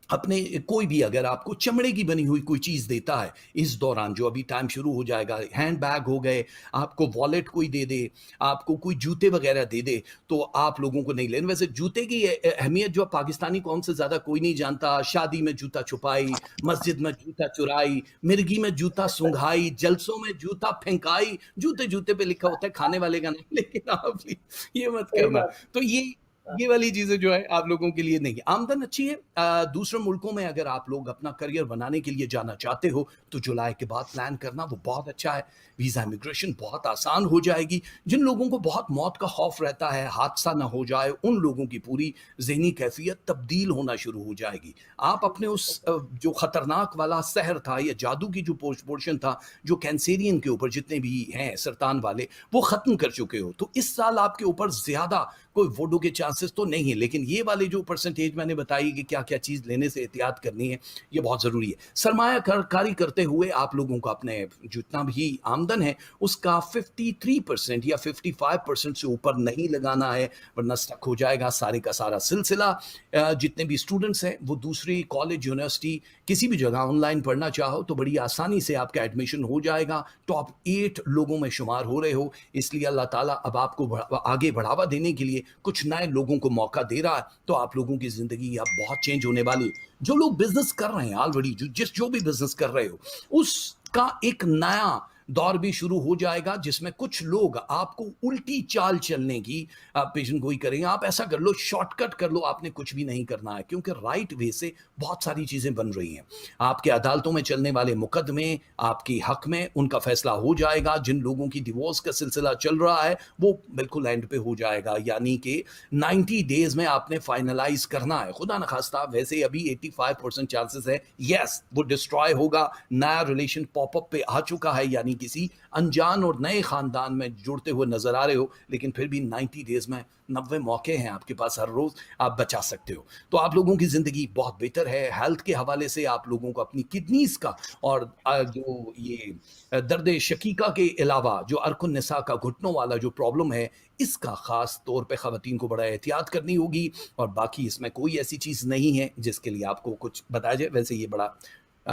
अपने कोई भी अगर आपको चमड़े की बनी हुई कोई चीज़ देता है इस दौरान जो अभी टाइम शुरू हो जाएगा, हैंड बैग हो गए, आपको वॉलेट कोई दे दे, आपको कोई जूते वगैरह दे दे, तो आप लोगों को नहीं लेना। वैसे जूते की अहमियत जो पाकिस्तानी कौम से ज़्यादा कोई नहीं जानता। शादी में जूता छुपाई, मस्जिद में जूता चुराई, मिर्गी में जूता सुंघाई, जलसों में जूता फेंकाई। जूते जूते पे लिखा होता है, खाने वाले का नहीं, लेकिन आप ये मत सही करना। बात। तो ये वाली चीजें जो है आप लोगों के लिए नहीं है। आमदन अच्छी है। दूसरे मुल्कों में अगर आप लोग अपना करियर बनाने के लिए जाना चाहते हो तो जुलाई के बाद प्लान करना वो बहुत अच्छा है। वीजा इमिग्रेशन बहुत आसान हो जाएगी। जिन लोगों को बहुत मौत का खौफ रहता है, हादसा ना हो जाए, उन लोगों की पूरी ज़हनी कैफियत तब्दील होना शुरू हो जाएगी। आप अपने उस जो खतरनाक वाला सहर था या जादू की जो पोर्शन था जो कैंसेरियन के ऊपर जितने भी हैं सरतान वाले, वो ख़त्म कर चुके हो। तो इस साल आपके ऊपर ज़्यादा कोई वोडो के चांसेस तो नहीं है, लेकिन ये वाले जो परसेंटेज मैंने बताई कि क्या क्या चीज़ लेने से एहतियात करनी है, ये बहुत ज़रूरी है। सरमाया कारी करते हुए आप लोगों को अपने जितना भी आमदन है उसका 53% या 55% से ऊपर नहीं लगाना है, वरना स्टक हो जाएगा सारे का सारा सिलसिला। जितने भी स्टूडेंट्स हैं वो दूसरी कॉलेज, यूनिवर्सिटी, किसी भी जगह ऑनलाइन पढ़ना चाहो तो बड़ी आसानी से आपका एडमिशन हो जाएगा। टॉप 8 लोगों में शुमार हो रहे हो, इसलिए अल्लाह ताला अब आपको आगे बढ़ावा देने के लिए कुछ नए लोगों को मौका दे रहा है। तो आप लोगों की ज़िंदगी अब बहुत चेंज होने वाली है। जो लोग बिजनेस कर रहे हैं ऑलरेडी, जो भी बिजनेस कर रहे हो उसका एक नया दौर भी शुरू हो जाएगा जिसमें कुछ लोग आपको उल्टी चाल चलने की पेशन गोई करेंगे। आप ऐसा कर लो, शॉर्टकट कर लो, आपने कुछ भी नहीं करना है, क्योंकि राइट वे से बहुत सारी चीजें बन रही हैं। आपके अदालतों में चलने वाले मुकदमे आपके हक में, उनका फैसला हो जाएगा। जिन लोगों की डिवोर्स का सिलसिला चल रहा है वो बिल्कुल एंड पे हो जाएगा, यानी कि 90 डेज में आपने फाइनलाइज करना है। खुदा न खास्ता, वैसे अभी 85% चांसेस है यस वो डिस्ट्रॉय होगा। नया रिलेशन पॉपअप पे आ चुका है, यानी किसी अनजान और नए खानदान में जुड़ते हुए नजर आ रहे हो, लेकिन फिर भी 90 डेज में 90 मौके हैं आपके पास, हर रोज आप बचा सकते हो। तो आप लोगों की जिंदगी बहुत बेहतर है। हेल्थ के हवाले से आप लोगों को अपनी किडनीज का और जो ये दर्द शकीका के अलावा जो अर्कुन निसा का घुटनों वाला जो प्रॉब्लम है, इसका खास तौर पे खवातीन को बड़ा एहतियात करनी होगी। और बाकी इसमें कोई ऐसी चीज नहीं है जिसके लिए आपको कुछ बताया जाए। वैसे ये बड़ा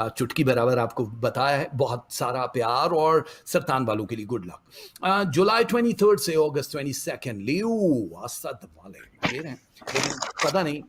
चुटकी बराबर आपको बताया है। बहुत सारा प्यार, और सरतान वालों के लिए गुड लक। जुलाई 23 से अगस्त 22 लियो असद वाले शेर हैं, लेकिन पता नहीं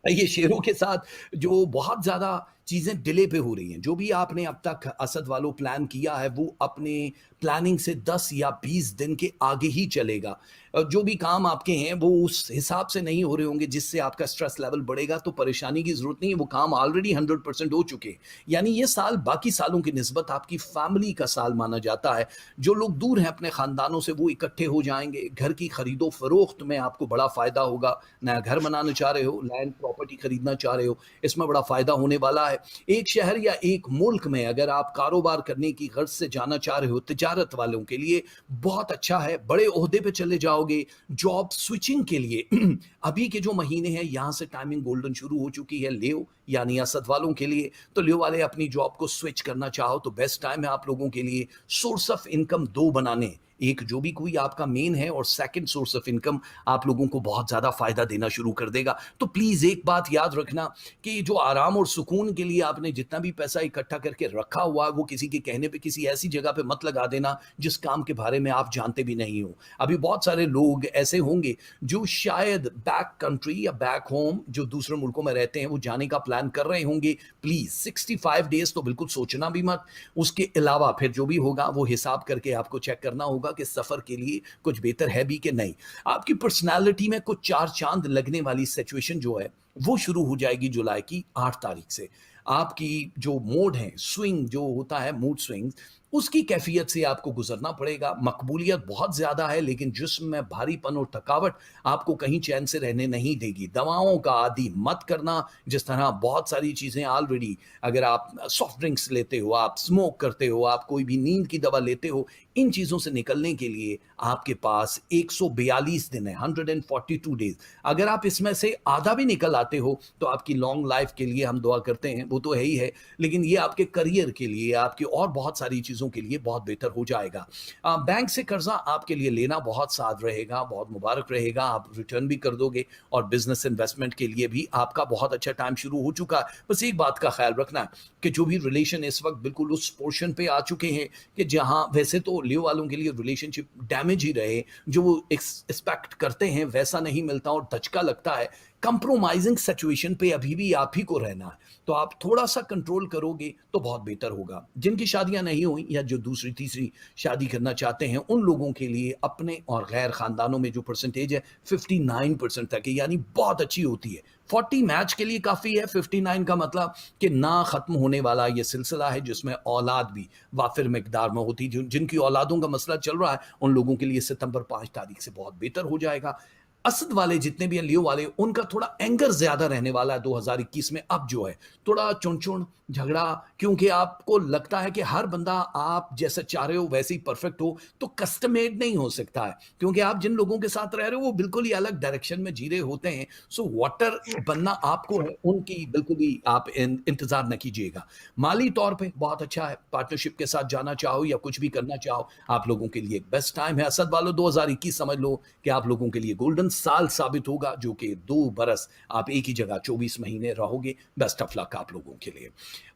ये शेरों के साथ जो बहुत ज्यादा चीजें डिले पे हो रही हैं। जो भी आपने अब तक असद वालों प्लान किया है वो अपने प्लानिंग से 10 या 20 दिन के आगे ही चलेगा। जो भी काम आपके हैं वो उस हिसाब से नहीं हो रहे होंगे जिससे आपका स्ट्रेस लेवल बढ़ेगा, तो परेशानी की जरूरत नहीं है। वो काम ऑलरेडी 100% हो चुके हैं। यानी ये साल बाकी सालों की निस्बत आपकी फैमिली का साल माना जाता है। जो लोग दूर हैं अपने खानदानों से वो इकट्ठे हो जाएंगे। घर की खरीदो फरोख्त में आपको बड़ा फायदा होगा। नया घर बनाना चाह रहे हो, लैंड प्रॉपर्टी खरीदना चाह रहे हो, इसमें बड़ा फायदा होने वाला है। एक शहर या एक मुल्क में अगर आप कारोबार करने की गर्ज से जाना चाह रहे हो, तिजारत वालों के लिए बहुत अच्छा है। बड़े ओहदे पे चले जाओगे। जॉब स्विचिंग के लिए अभी के जो महीने हैं यहां से टाइमिंग गोल्डन शुरू हो चुकी है। लियो यानी असद वालों के लिए, तो लियो वाले अपनी जॉब को स्विच करना चाहो तो बेस्ट टाइम है आप लोगों के लिए। सोर्स ऑफ इनकम दो बनाने, एक जो भी कोई आपका मेन है और सेकंड सोर्स ऑफ इनकम आप लोगों को बहुत ज्यादा फायदा देना शुरू कर देगा। तो प्लीज एक बात याद रखना कि जो आराम और सुकून के लिए आपने जितना भी पैसा इकट्ठा करके रखा हुआ है वो किसी के कहने पे किसी ऐसी जगह पे मत लगा देना जिस काम के बारे में आप जानते भी नहीं हो। अभी बहुत सारे लोग ऐसे होंगे जो शायद बैक कंट्री या बैक होम जो दूसरे मुल्कों में रहते हैं वो जाने का प्लान कर रहे होंगे। प्लीज 65 डेज तो बिल्कुल सोचना भी मत। उसके अलावा फिर जो भी होगा वो हिसाब करके आपको चेक करना होगा कि सफर के लिए कुछ बेहतर है भी कि नहीं। आपकी पर्सनालिटी में कुछ चार चांद लगने वाली सिचुएशन जो है वो शुरू हो जाएगी जुलाई की 8 तारीख से। आपकी जो मोड है, स्विंग जो होता है, मूड स्विंग, उसकी कैफियत से आपको गुजरना पड़ेगा। मकबूलियत बहुत ज्यादा है लेकिन जिस्म में भारीपन और थकावट आपको कहीं चैन से रहने नहीं देगी। दवाओं का आदि मत करना। जिस तरह बहुत सारी चीजें ऑलरेडी, अगर आप सॉफ्ट ड्रिंक्स लेते हो, आप स्मोक करते हो, आप कोई भी नींद की दवा लेते हो, इन चीजों से निकलने के लिए आपके पास 142 दिन है, 142 डेज। अगर आप इसमें से आधा भी निकल आते हो तो आपकी लॉन्ग लाइफ के लिए हम दुआ करते हैं, वो तो है ही है, लेकिन ये आपके करियर के लिए, आपकी और बहुत सारी चीजों के लिए बहुत बेहतर हो जाएगा। बैंक से कर्जा आपके लिए लेना बहुत साथ रहेगा, बहुत मुबारक रहेगा। आप रिटर्न भी कर दोगे और बिजनेस इन्वेस्टमेंट के लिए भी आपका बहुत अच्छा टाइम शुरू हो चुका है। बस एक बात का ख्याल रखना कि जो भी रिलेशन इस वक्त बिल्कुल उस पोर्शन पे आ चुके हैं कि जहां वैसे तो लियो वालों के लिए रिलेशनशिप डैमेज ही रहे, जो वो एक्सपेक्ट करते हैं वैसा नहीं मिलता और धचका लगता है। कंप्रोमाइजिंग सिचुएशन पे अभी भी आप ही को रहना है, तो आप थोड़ा सा कंट्रोल करोगे तो बहुत बेहतर होगा। जिनकी शादियां नहीं हुई या जो दूसरी तीसरी शादी करना चाहते हैं उन लोगों के लिए अपने और गैर खानदानों में जो परसेंटेज है 59% तक है, यानी बहुत अच्छी होती है। 40 मैच के लिए काफी है, 59 का मतलब कि ना खत्म होने वाला ये सिलसिला है जिसमें औलाद भी वाफिर मिकदार में होती। जिनकी औलादों का मसला चल रहा है उन लोगों के लिए सितंबर 5 तारीख से बहुत बेहतर हो जाएगा। असद वाले जितने भी हैं, लियो वाले, उनका थोड़ा एंगर ज्यादा रहने वाला है 2021 में। अब जो है थोड़ा चुन झगड़ा, क्योंकि आपको लगता है कि हर बंदा आप जैसा चाह रहे हो वैसे ही परफेक्ट हो, तो कस्टमेड नहीं हो सकता है, क्योंकि आप जिन लोगों के साथ रह रहे हो वो बिल्कुल ही अलग डायरेक्शन में जी रहे होते हैं। सो वाटर बनना आपको है, उनकी बिल्कुल ही आप इंतजार न कीजिएगा। माली तौर पे बहुत अच्छा है। पार्टनरशिप के साथ जाना चाहो या कुछ भी करना चाहो, आप लोगों के लिए एक बेस्ट टाइम है। असद वालों 2021 समझ लो कि आप लोगों के लिए गोल्डन साल साबित होगा, जो कि 2 बरस आप एक ही जगह 24 महीने रहोगे। बेस्ट ऑफ लक आप लोगों के लिए।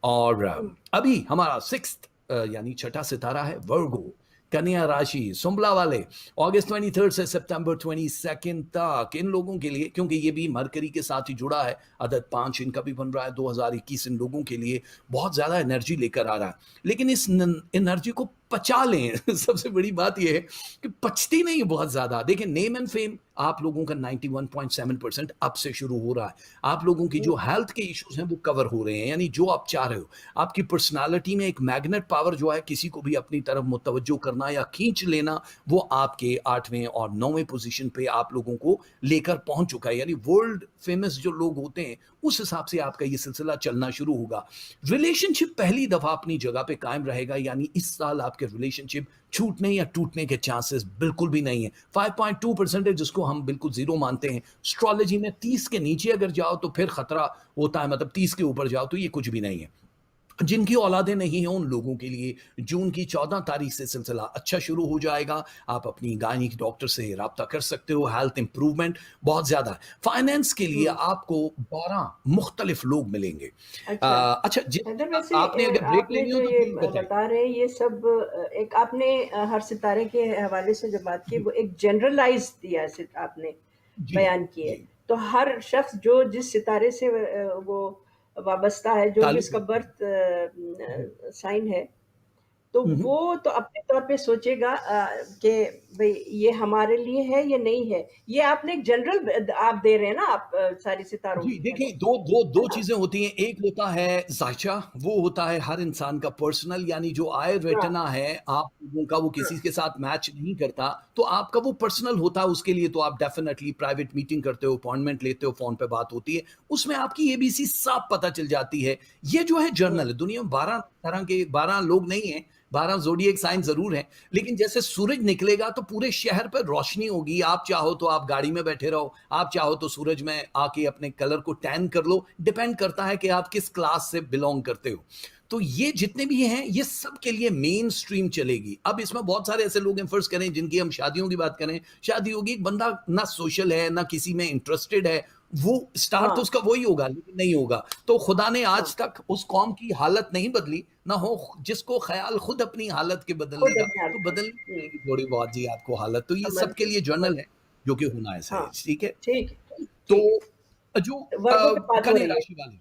और अभी हमारा 6th यानी छठा सितारा है वर्गो, कन्या राशि, सुंबला वाले, अगस्त 23 से सितंबर 22 तक इन लोगों के लिए, क्योंकि ये भी मरकरी के साथ ही जुड़ा है, अदद 5 इनका भी बन रहा है। 2021 इन लोगों के लिए बहुत ज्यादा एनर्जी लेकर आ रहा है, लेकिन इस एनर्जी को पचा लें। सबसे बड़ी बात ये है कि पचती नहीं है बहुत ज़्यादा। देखिए नेम एंड फेम आप लोगों का 91.7% अब से शुरू हो रहा है। आप लोगों की जो हेल्थ के इश्यूज़ हैं वो कवर हो रहे हैं, यानी जो आप चाह रहे हो। आपकी पर्सनैलिटी में एक मैग्नेट पावर जो है किसी को भी अपनी तरफ मुतवज्जो करना या खींच लेना, वो आपके 8वें और 9वें पोज़ीशन पे आप लोगों को लेकर पहुँच चुका है। यानी वर्ल्ड फेमस जो लोग होते हैं, उस हिसाब से आपका ये सिलसिला चलना शुरू होगा। रिलेशनशिप पहली दफ़ा अपनी जगह पे कायम रहेगा, यानी इस साल आपके रिलेशनशिप छूटने या टूटने के चांसेस बिल्कुल भी नहीं है। 5.2% है जिसको हम बिल्कुल ज़ीरो मानते हैं। एस्ट्रोलॉजी में 30 के नीचे अगर जाओ तो फिर खतरा होता है, मतलब 30 के ऊपर जाओ तो ये कुछ भी नहीं है। जिनकी औलादें नहीं हैं उन लोगों के लिए जून की 14 तारीख से सिलसिला अच्छा शुरू हो जाएगा। आप अपनी गायनिक डॉक्टर से राब्ता कर सकते हो। हेल्थ इंप्रूवमेंट बहुत ज़्यादा है। फाइनेंस के लिए हुँ, आपको 12 मुख्तलिफ लोग मिलेंगे। अच्छा। अच्छा अगर वैसे आपने अगर ब्रेक आपने लेनी हो जो तो ये प्लीज़ बताइए। बता रहे हैं ये सब एक आपने हर सितारे के हवाले से जो बात की वो एक जनरलाइज़ दिया सिर्फ आपने जी, बयान की है। जी। तो हर शख्स जो जिस सितारे से वो वाबस्ता है, जो भी ताल्लुक उसका रखते हैं। बर्थ जी। साइन है, तो हुँ, हुँ। वो तो अपने तौर पे सोचेगा कि भई ये हमारे लिए है या नहीं है। ये आपने एक जनरल आप दे रहे हैं ना आप सारे सितारों जी, की देखिए तरफ, 2 है ना? चीज़ें होती हैं। एक होता है ज़ायचा, वो होता है हर इंसान का पर्सनल, यानी जो आय हाँ, रेटिना है आप लोगों का वो हाँ, किसी के साथ मैच नहीं करता, तो आपका वो पर्सनल होता है। उसके लिए तो आप डेफ़िनिटली प्राइवेट मीटिंग करते हो, अपॉइंटमेंट लेते हो, फ़ोन पे बात होती है। उसमें आपकी एबीसी साफ पता चल जाती है। ये जो है हुँ, जर्नल है, दुनिया में 12 तरह के 12 लोग नहीं हैं, 12 ज़ोडिएक साइन ज़रूर हैं, लेकिन जैसे सूरज निकलेगा तो पूरे शहर पर रोशनी होगी। आप चाहो तो आप गाड़ी में बैठे रहो, आप चाहो तो सूरज में आके अपने कलर को टैन कर लो, डिपेंड करता है कि आप किस क्लास से बिलोंग करते हो। तो ये जितने भी हैं, ये सब के लिए मेन स्ट्रीम चलेगी। अब इसमें बहुत सारे ऐसे लोग हैं, फ़र्ज़ करें जिनकी हम शादियों की बात करें, शादी होगी, एक बंदा ना सोशल है, ना किसी में इंटरेस्टेड है, वो स्टार्ट तो हाँ, उसका वही होगा, लेकिन नहीं होगा। तो खुदा ने हाँ, आज तक उस कौम की हालत नहीं बदली, ना हो जिसको ख़याल खुद अपनी हालत के बदलने खुद का, अपने तो आप बदलनी हुँ, पड़ेगी थोड़ी बहुत जी आपको हालत। तो ये समझ सबके गई, लिए समझ जर्नल है, जो कि होना है हाँ, सही, ठीक है? ठीक है, तो ठीक। जो वर्गों पे बात हो कन्या रही है। राशि वाले,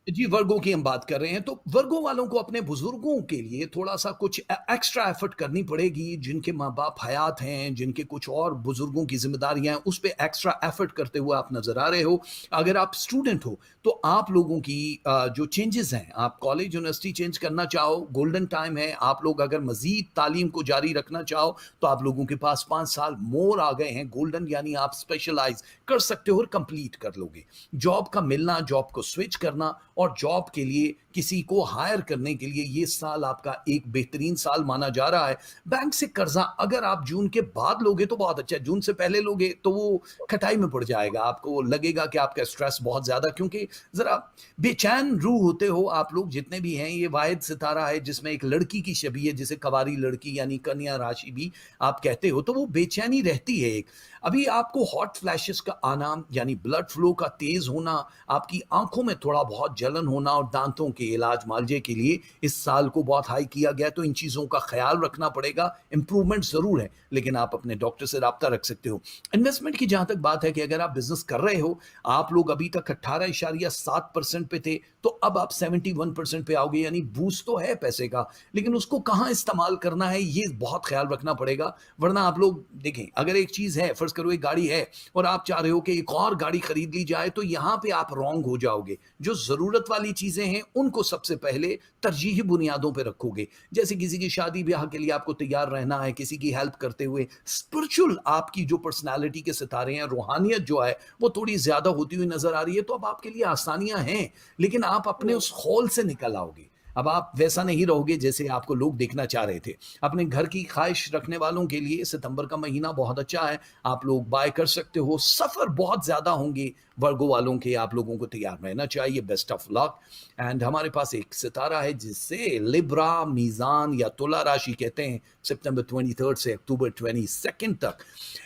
जी, वर्गों की हम बात कर रहे हैं, तो वर्गों वालों को अपने बुजुर्गों के लिए थोड़ा-सा कुछ एक्स्ट्रा एफर्ट करनी पड़ेगी। जिनके माँ-बाप हयात हैं, जिनके कुछ और बुजुर्गों की ज़िम्मेदारियाँ हैं, उस पे एक्स्ट्रा एफर्ट करते हुए आप नज़र आ रहे हो। अगर आप स्टूडेंट हो, तो आप लोगों की जो चेंजेज़ हैं, आप कॉलेज, यूनिवर्सिटी चेंज करना चाहो, गोल्डन टाइम है। आप लोग अगर मज़ीद तालीम को जारी रखना चाहो, तो आप लोगों के पास 5 साल मोर आ गए हैं गोल्डन, यानी आप स्पेशलाइज़ कर सकते हो और कंप्लीट कर लोगे। जॉब का मिलना, जॉब को स्विच करना और जॉब के लिए किसी को हायर करने के लिए ये साल आपका एक बेहतरीन साल माना जा रहा है। बैंक से कर्जा अगर आप जून के बाद लोगे तो बहुत अच्छा है, जून से पहले लोगे तो वो खटाई में पड़ जाएगा। आपको लगेगा कि आपका स्ट्रेस बहुत ज़्यादा, क्योंकि ज़रा बेचैन रूह होते हो आप लोग जितने भी हैं। ये वाहिद सितारा है जिसमें एक लड़की की छवि है, जिसे कवारी लड़की यानी कन्या राशि भी आप कहते हो, तो वो बेचैनी रहती है एक। अभी आपको हॉट फ्लैशेस का आना, यानी ब्लड फ्लो का तेज होना, आपकी आंखों में थोड़ा बहुत जलन होना और दांतों के इलाज मालजे के लिए इस साल को बहुत हाई किया गया, तो इन चीज़ों का ख्याल रखना पड़ेगा। इंप्रूवमेंट ज़रूर है, लेकिन आप अपने डॉक्टर से राब्ता रख सकते हो। इन्वेस्टमेंट की जहाँ तक बात है कि अगर आप बिजनेस कर रहे हो, आप लोग अभी तक 18.7% पे थे, तो अब आप 71% पे आओगे, यानी बूस्ट तो है पैसे का, लेकिन उसको कहाँ इस्तेमाल करना है ये बहुत ख्याल रखना पड़ेगा। वरना आप लोग देखें, अगर एक चीज़ है, फर्ज करो एक गाड़ी है और आप चाह रहे हो कि एक और गाड़ी खरीद ली जाए, तो यहाँ पे आप रॉन्ग हो जाओगे। जो ज़रूरत वाली चीज़ें हैं उनको सबसे पहले तरजीही बुनियादों पे रखोगे। जैसे किसी की शादी ब्याह के लिए आपको तैयार रहना है, किसी की हेल्प करते हुए। स्पिरिचुअल आपकी जो पर्सनालिटी के सितारे हैं, रूहानियत जो है वो थोड़ी ज़्यादा होती हुई नज़र आ रही है, तो अब आपके लिए आसानियाँ हैं, लेकिन आप अपने हुँ, उस हॉल से निकल आओगे। अब आप वैसा नहीं रहोगे जैसे आपको लोग देखना चाह रहे थे। अपने घर की ख्वाहिश रखने वालों के लिए सितंबर का महीना बहुत अच्छा है। आप लोग बाय कर सकते हो। सफ़र बहुत ज़्यादा होंगे वर्गो वालों के, आप लोगों को तैयार रहना चाहिए। Best of luck. एंड हमारे पास एक सितारा है जिससे लिब्रा, मीज़ान या तुला राशि कहते हैं, सितंबर 23 से अक्टूबर 22 तक।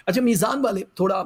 अच्छा, मीज़ान वाले थोड़ा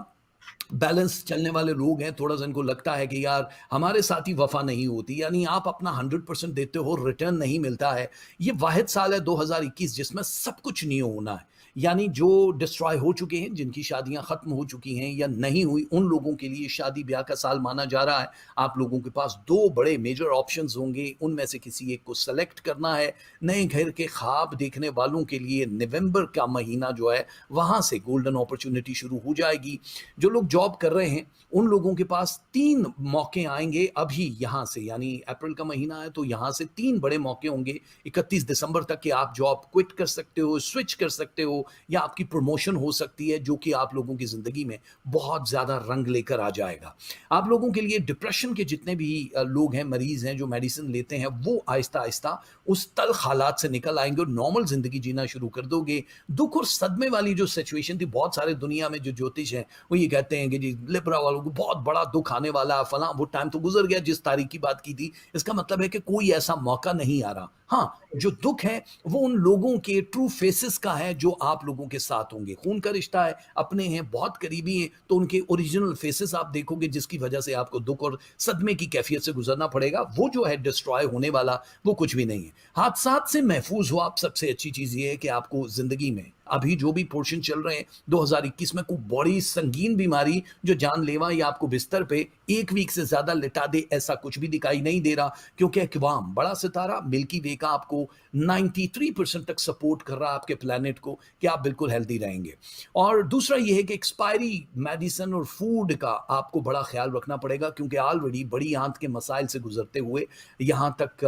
बैलेंस चलने वाले लोग हैं, थोड़ा-सा इनको लगता है कि यार हमारे साथ ही वफ़ा नहीं होती, यानी आप अपना 100% देते हो, रिटर्न नहीं मिलता है। ये वाहिद साल है 2021 जिसमें सब कुछ न्यू होना है। यानी जो डिस्ट्रॉय हो चुके हैं, जिनकी शादियाँ ख़त्म हो चुकी हैं या नहीं हुई, उन लोगों के लिए शादी-ब्याह का साल माना जा रहा है। आप लोगों के पास 2 बड़े मेजर ऑप्शंस होंगे, उनमें से किसी एक को सेलेक्ट करना है। नए घर के ख़्वाब देखने वालों के लिए नवंबर का महीना जो है, वहाँ से गोल्डन अपॉर्च्युनिटी शुरू हो जाएगी। जो लोग जॉब कर रहे हैं, उन लोगों के पास 3 मौके आएँगे अभी यहाँ से, यानी अप्रैल का महीना है तो यहाँ से 3 बड़े मौके होंगे 31 दिसंबर तक कि आप जॉब क्विट कर सकते हो, स्विच कर सकते हो या आपकी प्रमोशन हो सकती है, जो कि आप लोगों की ज़िंदगी में बहुत ज़्यादा रंग लेकर आ जाएगा। आप लोगों के लिए डिप्रेशन के जितने भी लोग हैं, मरीज़ हैं जो मेडिसिन लेते हैं, वो आहिस्ता-आहिस्ता उस तल्ख़ हालात से निकल आएँगे और नॉर्मल ज़िंदगी जीना शुरू कर दोगे। दुःख और सदमे वाली जो सिचुएशन थी, बहुत सारे दुनिया में जो ज्योतिष हैं, वो ये कहते हैं कि जी लिब्रा वालों को बहुत बड़ा दुःख आने वाला है, फलाँ वो टाइम तो गुज़र गया जिस तारीख की बात की थी। इसका मतलब है कि कोई ऐसा मौका नहीं आ रहा। हाँ, जो दुःख है वो उन लोगों के ट्रू फेसेस का है जो आप लोगों के साथ होंगे। खून का रिश्ता है, अपने हैं, बहुत करीबी हैं, तो उनके ओरिजिनल फेसेस आप देखोगे जिसकी वजह से आपको दुःख और सदमे की कैफियत से गुज़रना पड़ेगा। वो जो है डिस्ट्रॉय होने वाला, वो कुछ भी नहीं है। हादसात से महफूज़ हो आप, सबसे अच्छी चीज़ ये है कि आपको ज़िंदगी में अभी जो भी पोर्शन चल रहे हैं 2021 में कोई बड़ी संगीन बीमारी जो जानलेवा या आपको बिस्तर पे 1 वीक से ज़्यादा लिटा दे, ऐसा कुछ भी दिखाई नहीं दे रहा, क्योंकि इक़वाम बड़ा सितारा मिल्की वे का आपको 93% तक सपोर्ट कर रहा है आपके प्लैनेट को कि आप बिल्कुल हेल्दी रहेंगे। और दूसरा ये है कि एक्सपायरी मेडिसिन और फूड का आपको बड़ा ख्याल रखना पड़ेगा, क्योंकि ऑलरेडी बड़ी आंत के मसाइल से गुजरते हुए यहाँ तक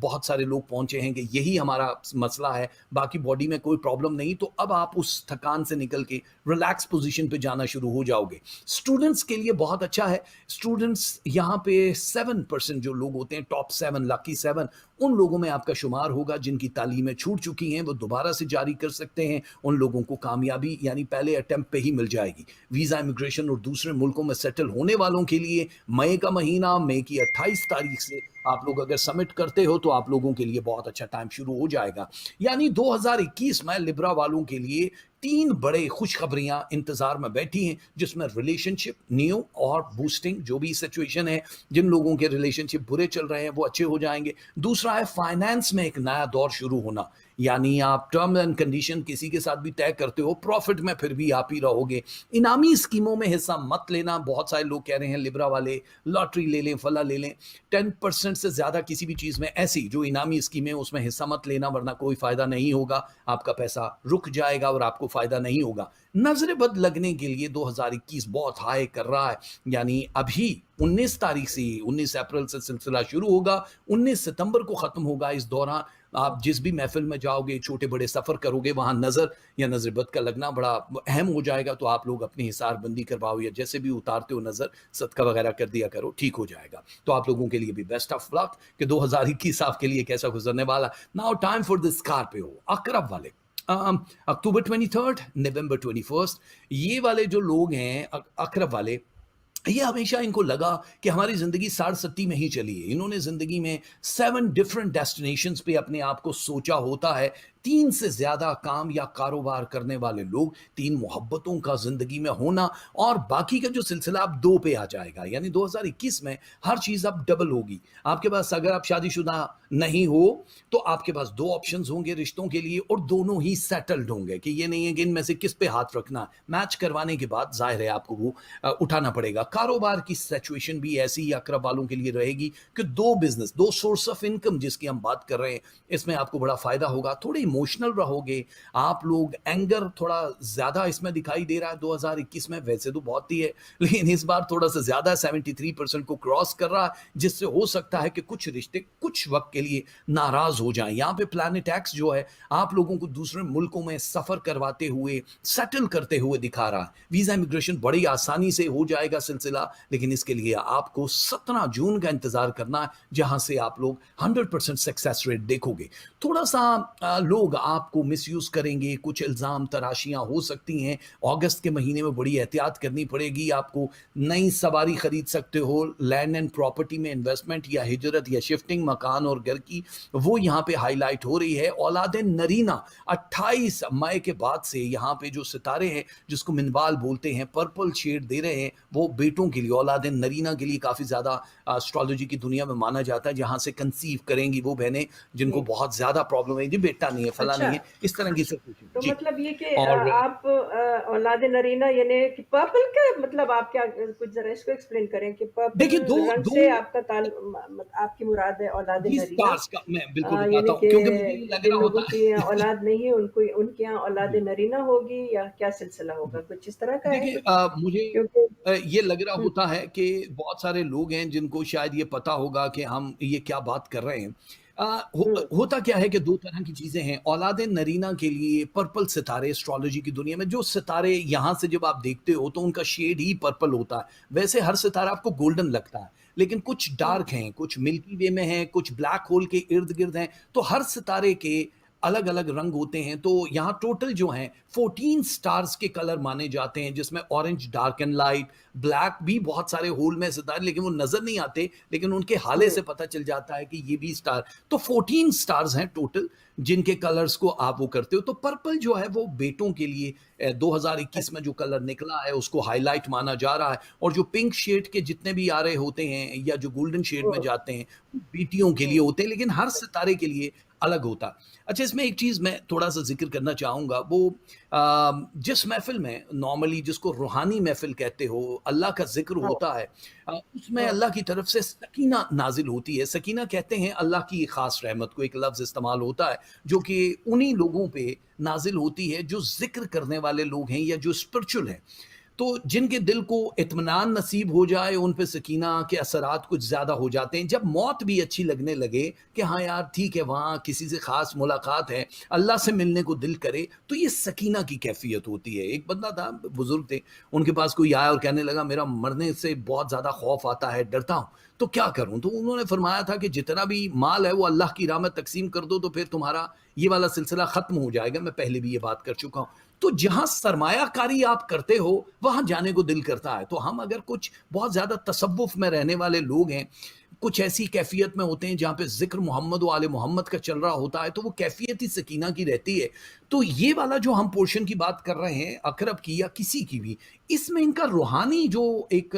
बहुत सारे लोग पहुंचे हैं कि यही हमारा मसला है, बाकी बॉडी में कोई प्रॉब्लम नहीं। तो अब आप उस थकान से निकल के रिलैक्स पोजीशन पे जाना शुरू हो जाओगे। स्टूडेंट्स के लिए बहुत अच्छा है। स्टूडेंट्स यहाँ पे 7% जो लोग होते हैं, टॉप 7, लकी 7, उन लोगों में आपका शुमार होगा जिनकी तालीमें छूट चुकी हैं, वो दोबारा से जारी कर सकते हैं। उन लोगों को कामयाबी यानी पहले अटेम्प्ट पे ही मिल जाएगी। वीज़ा, इमिग्रेशन और दूसरे मुल्कों में सेटल होने वालों के लिए मई का महीना, मई की 28 तारीख से आप लोग अगर सबमिट करते हो तो आप लोगों के लिए बहुत अच्छा टाइम शुरू हो जाएगा। यानी 2021 में लिब्रा वालों के लिए 3 बड़े खुशखबरियां इंतजार में बैठी हैं, जिसमें रिलेशनशिप न्यू और बूस्टिंग, जो भी सिचुएशन है, जिन लोगों के रिलेशनशिप बुरे चल रहे हैं वो अच्छे हो जाएंगे। दूसरा है फाइनेंस में एक नया दौर शुरू होना, यानी आप टर्म एंड कंडीशन किसी के साथ भी तय करते हो, प्रॉफिट में फिर भी आप ही रहोगे। इनामी स्कीमों में हिस्सा मत लेना। बहुत सारे लोग कह रहे हैं लिब्रा वाले लॉटरी ले लें, फला ले लें। 10% से ज़्यादा किसी भी चीज़ में ऐसी जो इनामी स्कीमें, उसमें हिस्सा मत लेना, वरना कोई फ़ायदा नहीं होगा, आपका पैसा रुक जाएगा और आपको फ़ायदा नहीं होगा। नज़र बद लगने के लिए 2021 बहुत हाई कर रहा है, यानी अभी 19 तारीख से, 19 अप्रैल से सिलसिला शुरू होगा, 19 सितंबर को ख़त्म होगा। इस दौरान आप जिस भी महफिल में जाओगे, छोटे बड़े सफ़र करोगे, वहाँ नज़र या नज़र बद का लगना बड़ा अहम हो जाएगा। तो आप लोग अपनी हिसारबंदी करवाओ या जैसे भी उतारते हो नज़र, सदका वगैरह कर दिया करो, ठीक हो जाएगा। तो आप लोगों के लिए भी बेस्ट ऑफ लक कि 2021 आपके लिए कैसा गुजरने वाला। Now time for the Scorpio, अकरब वाले। अक्टूबर 23, नवंबर 21, ये वाले जो लोग हैं अकरब वाले, ये हमेशा इनको लगा कि हमारी ज़िंदगी साड़सत्ती में ही चली है। इन्होंने ज़िंदगी में 7 डिफरेंट डेस्टिनेशंस पे अपने आप को सोचा होता है। 3 से ज़्यादा काम या कारोबार करने वाले लोग, 3 मोहब्बतों का ज़िंदगी में होना, और बाकी का जो सिलसिला अब 2 पे आ जाएगा। यानी 2021 में हर चीज़ अब डबल होगी। आपके पास, अगर आप शादीशुदा नहीं हो तो आपके पास 2 ऑप्शंस होंगे रिश्तों के लिए, और दोनों ही सेटल्ड होंगे कि ये नहीं है कि इनमें से किस पे हाथ रखना। मैच करवाने के बाद ज़ाहिर है आपको वो उठाना पड़ेगा। कारोबार की सिचुएशन भी ऐसी ही अकरब वालों के लिए रहेगी कि 2 बिजनेस, 2 सोर्स ऑफ इनकम जिसकी हम बात कर रहे हैं, इसमें आपको बड़ा फ़ायदा होगा। थोड़े इमोशनल रहोगे आप लोग, एंगर थोड़ा ज़्यादा इसमें दिखाई दे रहा है 2021 में। वैसे तो बहुत ही है, लेकिन इस बार थोड़ा सा ज़्यादा 73% को क्रॉस कर रहा है, जिससे हो सकता है कि कुछ रिश्ते कुछ वक्त के लिए नाराज़ हो जाएं। यहाँ पे प्लैनेट एक्स जो है आप लोगों को दूसरे मुल्कों में सफ़र करवाते हुए, सेटल करते हुए दिखा रहा है। वीज़ा, इमिग्रेशन बड़ी आसानी से हो जाएगा सिलसिला, लेकिन इसके लिए आपको 17 जून का इंतज़ार करना है, जहाँ से आप लोग 100% सक्सेस रेट देखोगे। थोड़ा सा लोग लोग आपको मिसयूज करेंगे, कुछ इल्ज़ाम तराशियां हो सकती हैं। अगस्त के महीने में बड़ी एहतियात करनी पड़ेगी आपको। नई सवारी खरीद सकते हो, लैंड एंड प्रॉपर्टी में इन्वेस्टमेंट या हिजरत या शिफ्टिंग मकान और घर की, वो यहाँ पे हाईलाइट हो रही है। औलाद नरीना 28 मई के बाद से यहाँ पे जो सितारे हैं जिसको मिनवाल बोलते हैं, पर्पल शेड दे रहे हैं, वो बेटों के लिए, औलाद नरीना के लिए काफ़ी ज़्यादा एस्ट्रोलॉजी की दुनिया में माना जाता है, जहाँ से कंसीव करेंगे वो बहनें जिनको जी। बहुत ज़्यादा प्रॉब्लम है, जी बेटा नहीं है, फला अच्छा, नहीं है, इस तरह की सिचुएशन तो जी। मतलब ये कि और आप औलाद नरीना यानी कि पर्पल का मतलब आप क्या कुछ ज़रा इसको एक्सप्लेन करें कि पर्पल देखिए, 2 रंग 2 से आपका आपकी मुराद है औलाद जी नरीना? स्टार्स का मैं बिल्कुल बताता यानी हूँ, कि क्योंकि मुझे ये लग जिन रहा लोगों होता की है औलाद नहीं है उनको उनके यहाँ औलाद जी, नरीना होगी या क्या सिलसिला होगा? जी। कुछ इस तरह का है देखिए कुछ? मुझे क्योंकि ये लग रहा हुँ, होता है कि बहुत सारे लोग हैं जिनको शायद ये पता होगा कि हम ये क्या बात कर रहे हैं। अ, हुँ, होता क्या है कि 2 तरह की चीज़ें हैं। औलाद नरीना के लिए पर्पल सितारे एस्ट्रोलॉजी की दुनिया में जो सितारे यहाँ से जब आप देखते हो तो उनका शेड ही पर्पल होता है। वैसे हर सितारा आपको गोल्डन लगता है, लेकिन कुछ हुँ, डार्क हैं, कुछ मिल्की वे में हैं, कुछ ब्लैक होल के इर्द-गिर्द हैं। तो हर सितारे के अलग-अलग रंग होते हैं। तो यहाँ टोटल जो हैं 14 स्टार्स के कलर माने जाते हैं, जिसमें orange dark and light, black भी बहुत सारे होल में सितारे, लेकिन वो नज़र नहीं आते, लेकिन उनके हाले हुँ, से पता चल जाता है कि ये भी स्टार। तो 14 स्टार्स हैं टोटल, जिनके कलर्स को आप वो करते हो। तो पर्पल जो है वो बेटों के लिए 2021 में जो कलर निकला है उसको हाइलाइट माना जा रहा है, और जो पिंक शेड के जितने भी आ रहे होते हैं या जो गोल्डन शेड में हुँ, जाते हैं, वो बेटियों के हुँ, लिए होते हैं, लेकिन हर सितारे के लिए अलग होता है। अच्छा, इसमें एक चीज़ मैं थोड़ा-सा ज़िक्र करना चाहूँगा, वो जिस महफ़िल में नॉर्मली जिसको रूहानी महफ़िल कहते हो, अल्लाह का ज़िक्र हाँ, होता है, उसमें हाँ, अल्लाह की तरफ से सकीना नाज़िल होती है। सकीना कहते हैं अल्लाह की ख़ास रहमत को, एक लफ़्ज़ इस्तेमाल होता है, जो कि उन्हीं लोगों पे नाज़िल होती है जो ज़िक्र करने वाले लोग हैं या जो स्पिरिचुअल हैं। तो जिनके दिल को इत्मीनान नसीब हो जाए, उन पे सकीना के असरात कुछ ज़्यादा हो जाते हैं। जब मौत भी अच्छी लगने लगे कि हाँ यार ठीक है, वहाँ किसी से ख़ास मुलाकात है, अल्लाह से मिलने को दिल करे, तो ये सकीना की कैफ़ियत होती है। एक बंदा था, बुज़ुर्ग थे, उनके पास कोई आया और कहने लगा मेरा मरने से बहुत ज़्यादा खौफ़ आता है, डरता हूँ, तो क्या करूँ? तो उन्होंने फरमाया था कि जितना भी माल है वो अल्लाह की राह में तक़सीम कर दो, तो फिर तुम्हारा ये वाला सिलसिला ख़त्म हो जाएगा। मैं पहले भी ये बात कर चुका हूँ। तो जहाँ सरमायाकारी आप करते हो, वहाँ जाने को दिल करता है। तो हम अगर कुछ बहुत ज़्यादा तसव्वुफ़ में रहने वाले लोग हैं, कुछ ऐसी कैफ़ियत में होते हैं जहाँ पे ज़िक्र मोहम्मद व आले मोहम्मद का चल रहा होता है, तो वो कैफ़ियत ही सकीना की रहती है। तो ये वाला जो हम पोर्शन की बात कर रहे हैं, अक़रब की या किसी की भी, इसमें इनका रूहानी जो एक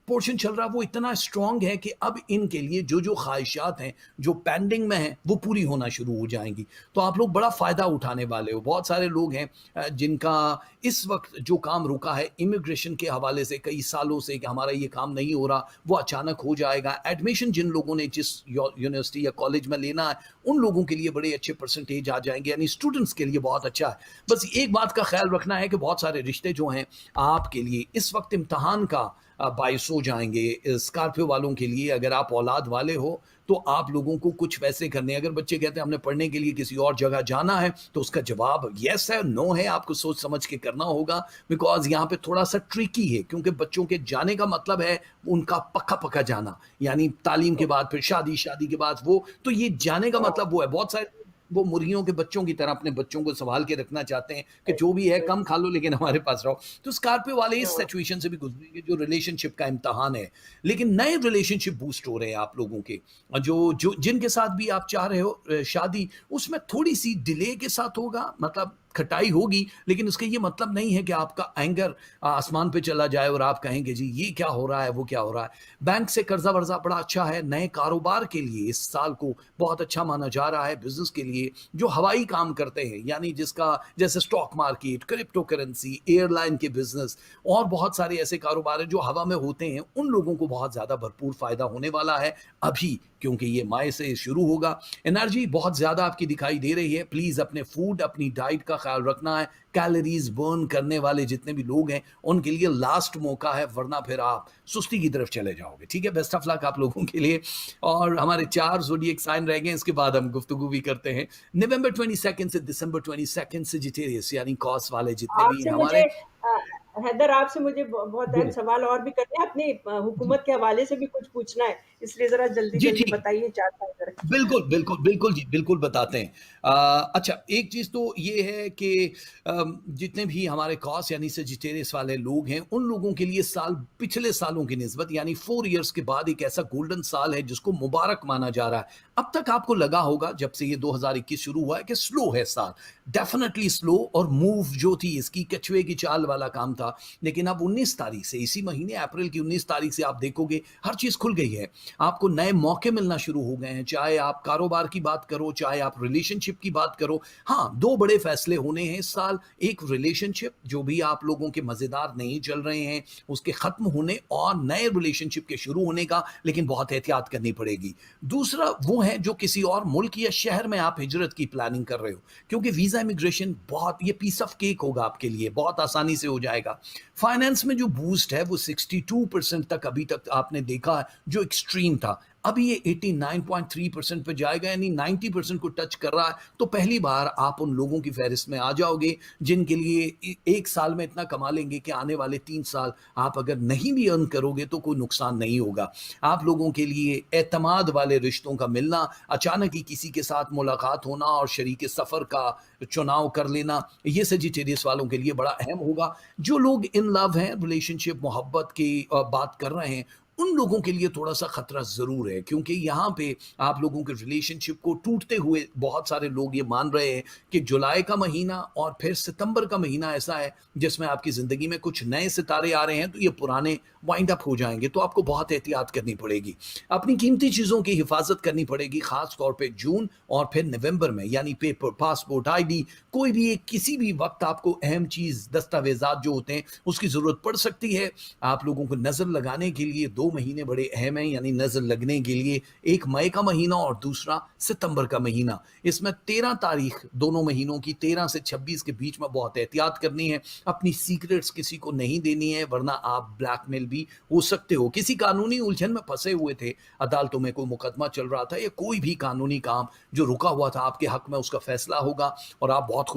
पोर्शन चल रहा है, वो इतना स्ट्रॉन्ग है कि अब इनके लिए जो-जो ख़्वाहिशात हैं, जो पेंडिंग में हैं, वो पूरी होना शुरू हो जाएँगी। तो आप लोग बड़ा फ़ायदा उठाने वाले हो। बहुत सारे लोग हैं जिनका इस वक़्त जो काम रुका है इमिग्रेशन के हवाले से कई सालों से कि हमारा ये काम नहीं हो रहा, वो अचानक हो जाएगा। एडमिशन जिन लोगों ने जिस यूनिवर्सिटी या कॉलेज में लेना है, उन लोगों के लिए बड़े अच्छे परसेंटेज आ जाएँगे, यानी स्टूडेंट्स के लिए बहुत अच्छा है। बस एक बात का ख़्याल रखना है कि बहुत सारे रिश्ते जो हैं आपके लिए इस वक़्त इम्तिहान का बाइस हो जाएँगे। स्कॉर्पियो वालों के लिए अगर आप औलाद वाले हो, तो आप लोगों को कुछ वैसे करने हैं। अगर बच्चे कहते हैं हमने पढ़ने के लिए किसी और जगह जाना है, तो उसका जवाब येस है, नो है, आपको सोच समझ के करना होगा, बिकॉज़ यहाँ पे थोड़ा-सा ट्रिकी है, क्योंकि बच्चों के जाने का मतलब है उनका पक्का-पक्का जाना, यानी तालीम के बाद फिर शादी, शादी के बाद वो, तो ये जाने का हाँ, मतलब वो है। बहुत सारे वो मुर्गियों के बच्चों की तरह अपने बच्चों को सँभाल के रखना चाहते हैं कि जो भी है हाँ, कम खा लो लेकिन हमारे पास रहो। तो स्कॉर्पियो वाले इस हाँ, सिचुएशन से भी गुज़रेंगे जो रिलेशनशिप का इम्तिहान है। लेकिन नए रिलेशनशिप बूस्ट हो रहे हैं आप लोगों के। जो जो जिनके साथ भी आप चाह रहे हो शादी, उसमें थोड़ी-सी डिले के साथ होगा, मतलब खटाई होगी, लेकिन उसका ये मतलब नहीं है कि आपका एंगर आसमान पे चला जाए और आप कहें कि जी ये क्या हो रहा है, वो क्या हो रहा है। बैंक से कर्ज़ा-वर्ज़ा बड़ा अच्छा है, नए कारोबार के लिए इस साल को बहुत अच्छा माना जा रहा है, बिज़नेस के लिए, जो हवाई काम करते हैं, यानी जिसका जैसे stock market, crypto currency, airline के बिज़नेस और बहुत सारे ऐसे कारोबार हैं जो हवा में होते हैं, उन लोगों को बहुत ज़्यादा भरपूर फ़ायदा होने वाला है अभी, क्योंकि ये मई से शुरू होगा। एनर्जी बहुत ज़्यादा आपकी दिखाई दे रही है। प्लीज़ अपने फूड, अपनी डाइट का ख़्याल रखना है। कैलोरीज़ बर्न करने वाले जितने भी लोग हैं, उनके लिए लास्ट मौका है, वरना फिर आप सुस्ती की तरफ चले जाओगे। ठीक है? बेस्ट ऑफ लक आप लोगों के लिए। और हमारे 4 ज़ोडिएक साइन रह गए, इसके बाद हम गुफ्तगू भी करते हैं। नवंबर 22 से दिसंबर 22 सजिटेरियस यानी कॉस वाले जितने भी आपसे हैं मुझे हमारे। हैदर, आपसे मुझे बहुत अहम बोलिए। सवाल और भी करने हैं, अपनी जी। हुकूमत के हवाले से भी कुछ पूछना है, इसलिए ज़रा जी, जल्दी-जल्दी ठीक। बताइए 4-5 तरह। बिल्कुल, बिल्कुल, बिल्कुल जी, बिल्कुल बताते हैं। अच्छा, एक चीज़ तो ये है कि जितने भी हमारे कॉस यानी सेजिटेरियस वाले लोग हैं, उन लोगों के लिए साल पिछले सालों की निस्बत यानी 4 इयर्स के बाद एक ऐसा गोल्डन साल है जिसको मुबारक माना जा रहा है। अब तक आपको लगा होगा जब से ये 2021 शुरू हुआ है कि स्लो है साल, डेफ़िनिटली स्लो और मूव जो थी इसकी कछुए की चाल वाला काम था। लेकिन अब 19 तारीख से इसी महीने अप्रैल की 19 तारीख से आप देखोगे हर चीज़ खुल गई है। आपको नए मौके मिलना शुरू हो गए हैं, चाहे आप कारोबार की बात करो, चाहे आप रिलेशनशिप की बात करो। हाँ, 2 बड़े फैसले होने हैं इस साल, एक रिलेशनशिप जो भी आप लोगों के मज़ेदार नहीं चल रहे हैं, उसके ख़त्म होने और नए रिलेशनशिप के शुरू होने का, लेकिन बहुत एहतियात करनी पड़ेगी। दूसरा वो है जो किसी और मुल्क या शहर में आप हिजरत की प्लानिंग कर रहे हो, क्योंकि वीज़ा इमिग्रेशन बहुत ये पीस ऑफ केक होगा आपके लिए, बहुत आसानी से हो जाएगा। फाइनेंस में जो बूस्ट है वो 62% तक अभी तक आपने देखा है, जो एक्सट्रीम था। अभी ये 89.3% पे जाएगा यानी 90% को टच कर रहा है। तो पहली बार आप उन लोगों की फ़हरिस्त में आ जाओगे जिनके लिए 1 साल में इतना कमा लेंगे कि आने वाले 3 साल आप अगर नहीं भी अर्न करोगे तो कोई नुकसान नहीं होगा। आप लोगों के लिए एतमाद वाले रिश्तों का मिलना, अचानक ही किसी के साथ मुलाकात होना और शरीके सफ़र का चुनाव कर लेना, ये सेजिटेरियस वालों के लिए बड़ा अहम होगा। जो लोग इन लव हैं, रिलेशनशिप, मोहब्बत की बात कर रहे हैं, उन लोगों के लिए थोड़ा-सा खतरा ज़रूर है, क्योंकि यहाँ पे आप लोगों के रिलेशनशिप को टूटते हुए बहुत सारे लोग ये मान रहे हैं कि जुलाई का महीना और फिर सितंबर का महीना ऐसा है, जिसमें आपकी ज़िंदगी में कुछ नए सितारे आ रहे हैं, तो ये पुराने वाइंड अप हो जाएँगे, तो आपको बहुत एहतियात करनी पड़ेगी। अपनी कीमती चीज़ों की हिफाज़त करनी पड़ेगी, ख़ास तौर पे जून और फिर नवंबर में, यानी पेपर, पासपोर्ट, आईडी, कोई भी एक किसी भी वक़्त आपको अहम चीज़, दस्तावेज़ात जो होते हैं, उसकी ज़रूरत पड़ सकती है। आप लोगों को नज़र लगाने के लिए 2 महीने बड़े अहम हैं, यानी नज़र लगने के लिए एक मई का महीना और दूसरा सितंबर का महीना। इसमें 13 तारीख दोनों महीनों की 13 से 26 के बीच में बहुत एहतियात करनी है। अपनी सीक्रेट्स किसी को नहीं देनी है, वरना आप ब्लैकमेल भी हो सकते हो। किसी कानूनी उलझन में फँसे हुए थे, अदालतों में कोई मुकदमा चल रहा था या कोई भी कानूनी काम जो रुका हुआ था आपके हक में, उसका फैसला होगा और आप बहुत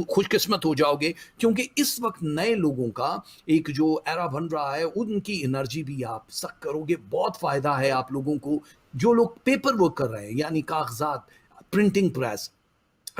खुशकिस्मत हो जाओगे, क्योंकि इस वक़्त नए लोगों का एक जो एरा बन रहा है, उनकी एनर्जी भी आप सक करोगे। बहुत फ़ायदा है आप लोगों को, जो लोग पेपर वर्क कर रहे हैं, यानी कागज़ात, प्रिंटिंग प्रेस,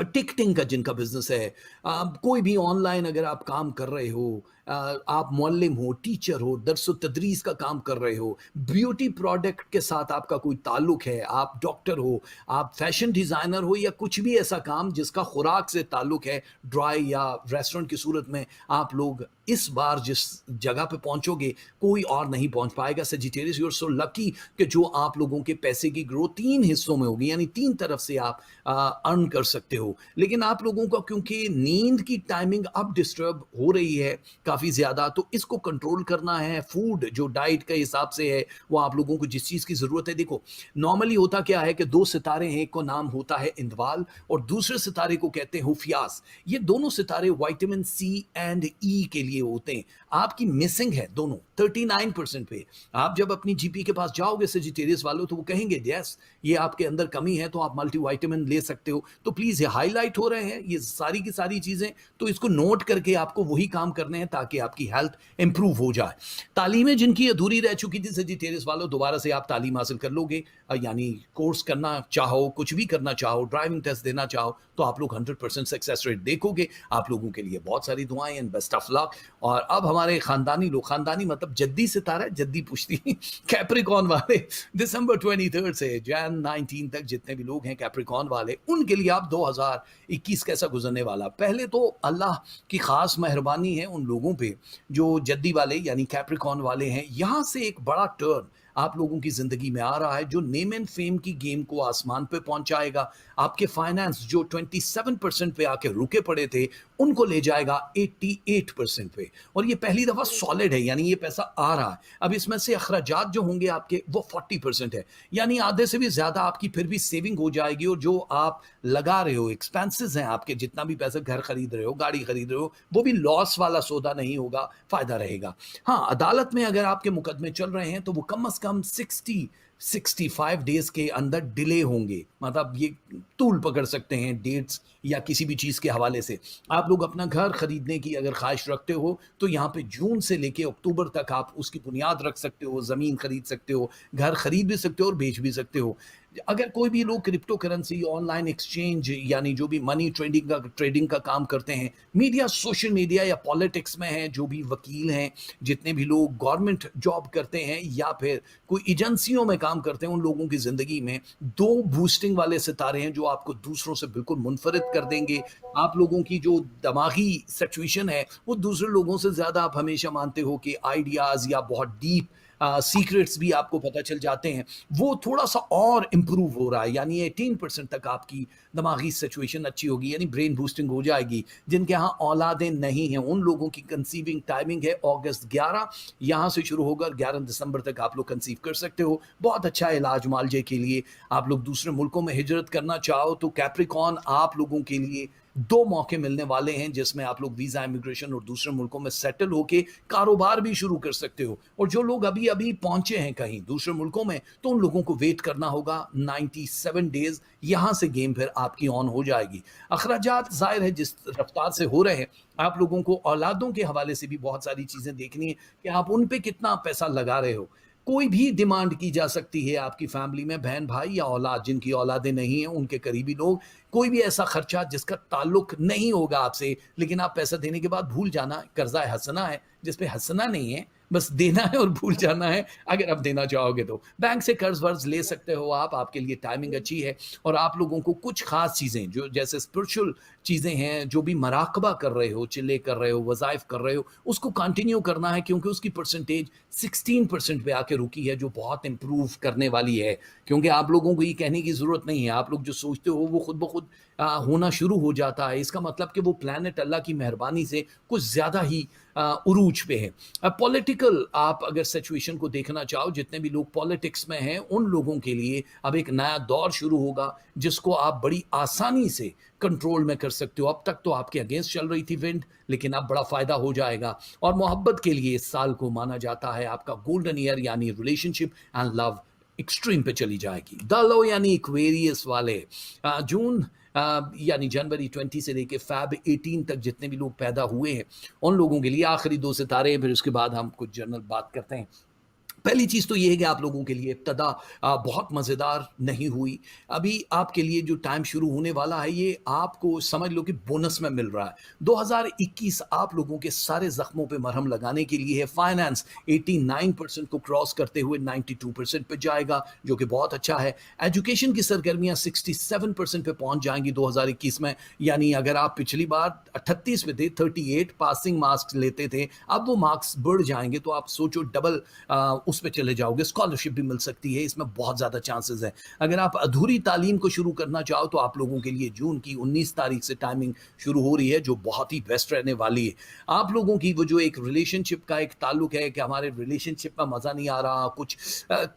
टिकटिंग का जिनका बिज़नेस है, कोई भी ऑनलाइन अगर आप काम कर रहे हो, आप मुअल्लिम हो, टीचर हो, दर्स-ओ-तदरीस का काम कर रहे हो, ब्यूटी प्रोडक्ट के साथ आपका कोई ताल्लुक है, आप डॉक्टर हो, आप फैशन डिज़ाइनर हो या कुछ भी ऐसा काम जिसका खुराक से ताल्लुक है, ड्राई या रेस्टोरेंट की सूरत में, आप लोग इस बार जिस जगह पे पहुँचोगे, कोई और नहीं पहुँच पाएगा। Sagittarius, you are so lucky कि जो आप लोगों के पैसे की ग्रोथ 3 हिस्सों में होगी, यानी 3 तरफ से आप अर्न कर सकते हो। लेकिन आप लोगों का क्योंकि नींद की टाइमिंग अब डिस्टर्ब हो रही है काफ़ी ज़्यादा, तो इसको कंट्रोल करना है। फूड जो डाइट के हिसाब से है, वो आप लोगों को जिस चीज़ की ज़रूरत है, देखो, नॉर्मली होता क्या है कि 2 सितारे हैं, एक को नाम होता है इंदवाल और दूसरे सितारे को कहते हैं हुफियास। ये दोनों सितारे विटामिन सी एंड ई के लिए होते हैं। आपकी मिसिंग है दोनों 39% पे। आप जब अपनी जीपी के पास जाओगे सेजिटेरियस वालों, तो वो कहेंगे यस, ये आपके अंदर कमी है, तो आप मल्टीविटामिन ले सकते हो। तो प्लीज़ ये हाइलाइट हो रहे हैं ये सारी की सारी चीज़ें, तो इसको नोट करके आपको वही काम करने हैं ताकि आपकी हेल्थ इंप्रूव हो जाए। तालीमें जिनकी अधूरी रह चुकी थी सेजिटेरियस वालों, दोबारा से आप तालीम हासिल कर लोगे। यानी कोर्स करना चाहो, कुछ भी करना चाहो, ड्राइविंग टेस्ट देना चाहो, तो आप लोग 100% सक्सेस रेट देखोगे। आप लोगों के लिए बहुत सारी दुआएं एंड बेस्ट ऑफ लक। और अब हमारे खानदानी लोग, खानदानी मतलब जद्दी सितारा, जद्दी पुश्ती कैप्रिकॉन वाले, दिसंबर 23 से जैन 19 तक जितने भी लोग हैं कैप्रिकॉन वाले, उनके लिए आप 2021 कैसा गुजरने वाला। पहले तो अल्लाह की खास मेहरबानी है उन लोगों पे जो जद्दी वाले यानी कैप्रिकॉन वाले हैं। यहाँ से एक बड़ा टर्न आप लोगों की ज़िंदगी में आ रहा है जो नेम एंड फेम की गेम को आसमान पे पहुंचाएगा। आपके फाइनेंस जो 27% पे आके रुके पड़े थे, उनको ले जाएगा 88% पे। और ये पहली दफ़ा सॉलिड है, यानी ये पैसा आ रहा है। अब इसमें से अखराजात जो होंगे आपके, वो 40% है, यानी आधे से भी ज़्यादा आपकी फिर भी सेविंग हो जाएगी। और जो आप लगा रहे हो, एक्सपेंसेस हैं आपके, जितना भी पैसा घर खरीद रहे हो, गाड़ी खरीद रहे हो, वो भी लॉस वाला सौदा नहीं होगा, फ़ायदा रहेगा। हाँ, अदालत में अगर आपके मुकदमे चल रहे हैं तो वो कम से कम 65 डेज के अंदर डिले होंगे, मतलब ये तूल पकड़ सकते हैं डेट्स या किसी भी चीज़ के हवाले से। आप लोग अपना घर खरीदने की अगर ख्वाहिश रखते हो तो यहाँ पे जून से लेके अक्टूबर तक आप उसकी बुनियाद रख सकते हो, ज़मीन खरीद सकते हो, घर खरीद भी सकते हो और बेच भी सकते हो। अगर कोई भी लोग क्रिप्टो करेंसी, ऑनलाइन एक्सचेंज यानी जो भी मनी ट्रेडिंग का काम करते हैं, मीडिया, सोशल मीडिया या पॉलिटिक्स में हैं, जो भी वकील हैं, जितने भी लोग गवर्नमेंट जॉब करते हैं या फिर कोई एजेंसियों में काम करते हैं, उन लोगों की ज़िंदगी में 2 बूस्टिंग वाले सितारे हैं जो आपको दूसरों से बिल्कुल मुनफ़रिद कर देंगे। आप लोगों की जो दिमागी सिचुएशन है, वो दूसरे लोगों से ज़्यादा आप हमेशा मानते हो कि आइडियाज़ या बहुत डीप सीक्रेट्स भी आपको पता चल जाते हैं, वो थोड़ा-सा और इम्प्रूव हो रहा है, यानी 18% तक आपकी दिमागी सिचुएशन अच्छी होगी, यानी ब्रेन बूस्टिंग हो जाएगी। जिनके यहाँ औलादें नहीं हैं, उन लोगों की कंसीविंग टाइमिंग है अगस्त 11, यहाँ से शुरू होकर 11 दिसंबर तक आप लोग कंसीव कर सकते हो। बहुत अच्छा इलाज मुआलजे के लिए। आप लोग दूसरे मुल्कों में हिजरत करना चाहो तो कैप्रिकॉर्न आप लोगों के लिए 2 मौके मिलने वाले हैं, जिसमें आप लोग वीज़ा, इमिग्रेशन और दूसरे मुल्कों में सेटल होके कारोबार भी शुरू कर सकते हो। और जो लोग अभी-अभी पहुँचे हैं कहीं दूसरे मुल्कों में, तो उन लोगों को वेट करना होगा 97 डेज़, यहाँ से गेम फिर आपकी ऑन हो जाएगी। अखराजात ज़ाहिर है जिस रफ़्तार से हो रहे हैं, आप लोगों को औलादों के हवाले से भी बहुत सारी चीज़ें देखनी है कि आप उन पे कितना पैसा लगा रहे हो। कोई भी डिमांड की जा सकती है आपकी फैमिली में, बहन-भाई या औलाद, जिनकी औलादें नहीं हैं, उनके करीबी लोग, कोई भी ऐसा खर्चा जिसका ताल्लुक नहीं होगा आपसे, लेकिन आप पैसा देने के बाद भूल जाना, कर्ज़ा हसना है, जिस पे हँसना नहीं है, बस देना है और भूल जाना है, अगर आप देना चाहोगे तो। बैंक से कर्ज़-वर्ज़ ले सकते हो आप, आपके लिए टाइमिंग अच्छी है और आप लोगों को कुछ ख़ास चीज़ें, जो जैसे स्पिरिचुअल चीज़ें हैं, जो भी मराक़बा कर रहे हो, चिल्ले कर रहे हो, वज़ाइफ़ कर रहे हो, उसको कंटिन्यू करना है, क्योंकि उसकी परसेंटेज 16% पे आके रुकी है, जो बहुत इम्प्रूव करने वाली है। क्योंकि आप लोगों को ये कहने की ज़रूरत नहीं है, आप लोग जो सोचते हो वो खुद ब खुद होना शुरू हो जाता है। इसका मतलब कि वो प्लैनेट अल्लाह की मेहरबानी से कुछ ज़्यादा ही उरूज पे है। पॉलिटिकल आप अगर सिचुएशन को देखना चाहो, जितने भी लोग पॉलिटिक्स में हैं, उन लोगों के लिए अब एक नया दौर शुरू होगा, जिसको आप बड़ी आसानी से कंट्रोल में कर सकते हो। अब तक तो आपके अगेंस्ट चल रही थी विंड, लेकिन अब बड़ा फ़ायदा हो जाएगा। और मोहब्बत के लिए इस साल को माना जाता है आपका गोल्डन ईयर, यानी रिलेशनशिप एंड लव एक्सट्रीम पे चली जाएगी। द लो यानी एक्वेरियस वाले जून यानी जनवरी 20 से लेके फ़ैब 18 तक जितने भी लोग पैदा हुए हैं, उन लोगों के लिए आखिरी 2 सितारे हैं, फिर उसके बाद हम कुछ जनरल बात करते हैं। पहली चीज़ तो ये है कि आप लोगों के लिए इब्तदा बहुत मज़ेदार नहीं हुई। अभी आपके लिए जो टाइम शुरू होने वाला है, ये आपको समझ लो कि बोनस में मिल रहा है। 2021 आप लोगों के सारे ज़ख्मों पे मरहम लगाने के लिए है। फाइनेंस 89% को क्रॉस करते हुए 92% पे जाएगा, जो कि बहुत अच्छा है। एजुकेशन की सरगर्मियाँ 67% पे पहुँच जाएँगी 2021 में, यानी अगर आप पिछली बार 38 पे थे, 38 पासिंग मार्क्स लेते थे, अब वो मार्क्स बढ़ जाएँगे, तो आप सोचो डबल उस पे चले जाओगे। स्कॉलरशिप भी मिल सकती है, इसमें बहुत ज़्यादा चांसेस हैं। अगर आप अधूरी तालीम को शुरू करना चाहो तो आप लोगों के लिए जून की 19 तारीख से टाइमिंग शुरू हो रही है, जो बहुत ही बेस्ट रहने वाली है। आप लोगों की वो जो एक रिलेशनशिप का एक ताल्लुक है कि हमारे रिलेशनशिप में मज़ा नहीं आ रहा, कुछ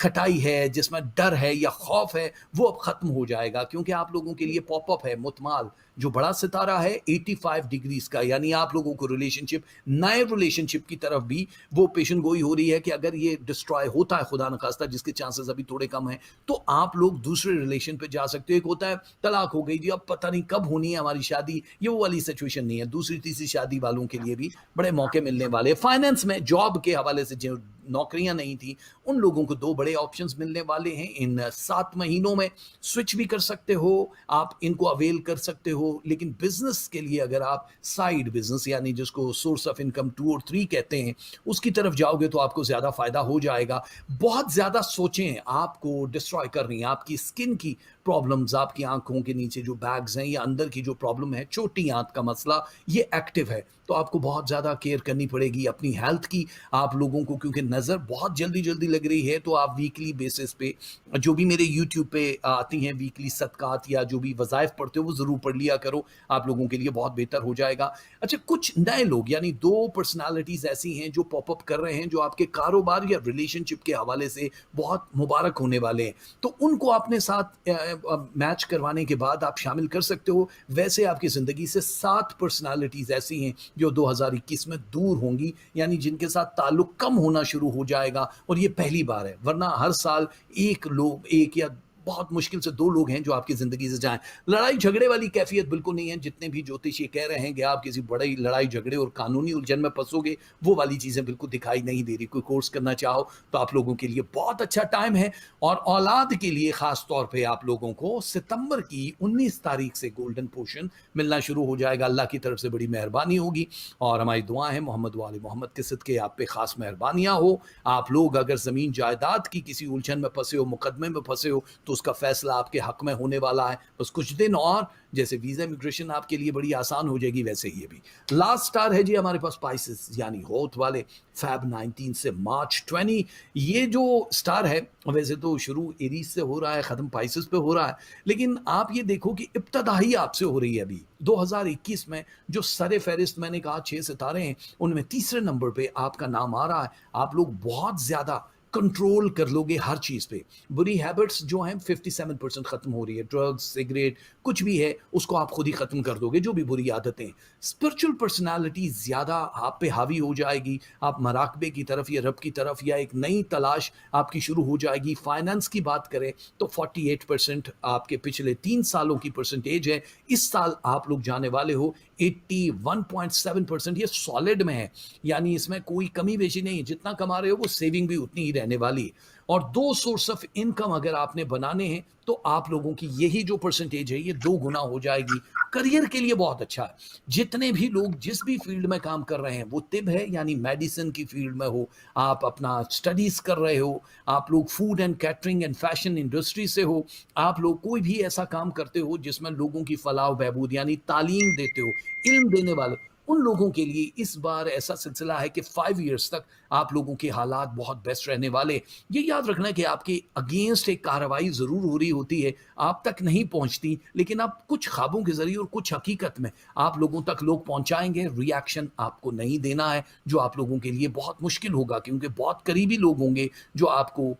खटाई है, जिसमें डर है या खौफ है, वो अब ख़त्म हो जाएगा, क्योंकि आप लोगों के लिए पॉपअप है मुतमाल, जो बड़ा सितारा है 85 डिग्रीज़ का, यानी आप लोगों को रिलेशनशिप, नए रिलेशनशिप की तरफ भी वो पेशन गोई हो रही है कि अगर ये डिस्ट्रॉय होता है खुदा न खास्ता, जिसके चांसेस अभी थोड़े कम हैं, तो आप लोग दूसरे रिलेशन पे जा सकते हो। एक होता है तलाक हो गई जी, अब पता नहीं कब होनी है हमारी शादी, ये वो वाली सिचुएशन नहीं है। दूसरी तीसरी शादी वालों के लिए भी बड़े मौके मिलने वाले। फाइनेंस में जॉब के हवाले से जो नौकरियां नहीं थी, उन लोगों को 2 बड़े ऑप्शंस मिलने वाले हैं इन 7 महीनों में। स्विच भी कर सकते हो, आप इनको अवेल कर सकते हो, लेकिन बिजनेस के लिए अगर आप साइड बिजनेस, यानी जिसको सोर्स ऑफ इनकम 2 और 3 कहते हैं, उसकी तरफ जाओगे तो आपको ज़्यादा फ़ायदा हो जाएगा। बहुत ज़्यादा सोचें, आपको डिस्ट्रॉय कर रही हैं आपकी स्किन की प्रॉब्लम्स, आपकी आंखों के नीचे जो बैग्स हैं या अंदर की जो प्रॉब्लम है, छोटी आंत का मसला, ये एक्टिव है, तो आपको बहुत ज़्यादा केयर करनी पड़ेगी अपनी हेल्थ की। आप लोगों को क्योंकि नज़र बहुत जल्दी-जल्दी लग रही है, तो आप वीकली बेसिस पे जो भी मेरे यूट्यूब पे आती हैं वीकली सदकात या जो भी वज़ाइफ पढ़ते हो, वो ज़रूर पढ़ लिया करो, आप लोगों के लिए बहुत बेहतर हो जाएगा। अच्छा, कुछ नए लोग यानी 2 पर्सनैलिटीज़ ऐसी हैं जो पॉप अप कर रहे हैं, जो आपके कारोबार या रिलेशनशिप के हवाले से बहुत मुबारक होने वाले हैं, तो उनको अपने साथ मैच करवाने के बाद आप शामिल कर सकते हो। वैसे आपकी ज़िंदगी से 7 पर्सनैलिटीज़ ऐसी हैं जो 2021 में दूर होंगी, यानी जिनके साथ ताल्लुक कम होना शुरू शुरू हो जाएगा और ये पहली बार है, वरना हर साल एक या बहुत मुश्किल से 2 लोग हैं जो आपकी ज़िंदगी से जाएँ। लड़ाई झगड़े वाली कैफ़ियत बिल्कुल नहीं है, जितने भी ज्योतिषी कह रहे हैं कि आप किसी बड़ी लड़ाई झगड़े और कानूनी उलझन में फँसोगे, वो वाली चीज़ें बिल्कुल दिखाई नहीं दे रही। कोई कोर्स करना चाहो तो आप लोगों के लिए बहुत अच्छा टाइम है और औलाद के लिए ख़ास तौर पे आप लोगों को सितंबर की 19 तारीख से गोल्डन पोर्शन मिलना शुरू हो जाएगा। अल्लाह की तरफ से बड़ी मेहरबानी होगी और हमारी दुआ है मोहम्मद व आले मोहम्मद के सदके आप पे ख़ास मेहरबानियाँ हो। आप लोग अगर ज़मीन जायदाद की किसी उलझन में फँसे हो, मुकदमे में फँसे हो, तो उसका फैसला आपके हक में होने वाला है। बस कुछ दिन और, जैसे वीज़ा इमिग्रेशन आपके लिए बड़ी आसान हो जाएगी, वैसे ये भी। लास्ट स्टार है जी हमारे पास स्पाइसेस यानी होथ वाले, फ़ैब 19 से मार्च 20। ये जो स्टार है वैसे तो शुरू एरीज से हो रहा है, ख़त्म पाइसेस पे हो रहा है, लेकिन आप ये देखो कि इब्तदा ही आपसे हो रही है अभी। 2021 में जो सर-ए-फ़हरिस्त मैंने कहा 6 सितारे हैं, उनमें तीसरे नंबर पे आपका नाम आ रहा है। आप लोग बहुत ज़्यादा कंट्रोल कर लोगे हर चीज़ पे। बुरी हैबिट्स जो हैं 57% ख़त्म हो रही है। ड्रग्स, सिगरेट, कुछ भी है उसको आप खुद ही ख़त्म कर दोगे, जो भी बुरी आदतें। स्पिरिचुअल पर्सनैलिटी ज़्यादा आप पे हावी हो जाएगी। आप मराकबे की तरफ या रब की तरफ या एक नई तलाश आपकी शुरू हो जाएगी। फाइनेंस की बात करें तो 48% आपके पिछले 3 सालों की परसेंटेज है। इस साल आप लोग जाने वाले हो 81.7%, ये सॉलिड में है, यानी इसमें कोई कमी बेशी नहीं है। जितना कमा रहे हो वो सेविंग भी उतनी ही रहने वाली है। और 2 सोर्स ऑफ इनकम अगर आपने बनाने हैं तो आप लोगों की यही जो परसेंटेज है ये 2 गुना हो जाएगी। करियर के लिए बहुत अच्छा है। जितने भी लोग जिस भी फील्ड में काम कर रहे हैं, वो तिब है यानी मेडिसिन की फील्ड में हो, आप अपना स्टडीज़ कर रहे हो, आप लोग food and catering and fashion industry से हो, आप लोग कोई भी ऐसा काम करते हो जिसमें लोगों की फलाह बहबूद यानी तालीम देते हो, इल्म देने वाले, उन लोगों के लिए इस बार ऐसा सिलसिला है कि 5 इयर्स तक आप लोगों के हालात बहुत बेस्ट रहने वाले। ये याद रखना कि आपके अगेंस्ट एक कार्रवाई ज़रूर हो रही होती है, आप तक नहीं पहुंचती, लेकिन आप कुछ ख्वाबों के ज़रिए और कुछ हकीकत में आप लोगों तक लोग पहुंचाएंगे। रिएक्शन आपको नहीं देना है, जो आप लोगों के लिए बहुत मुश्किल होगा, क्योंकि बहुत करीबी लोग होंगे जो आपको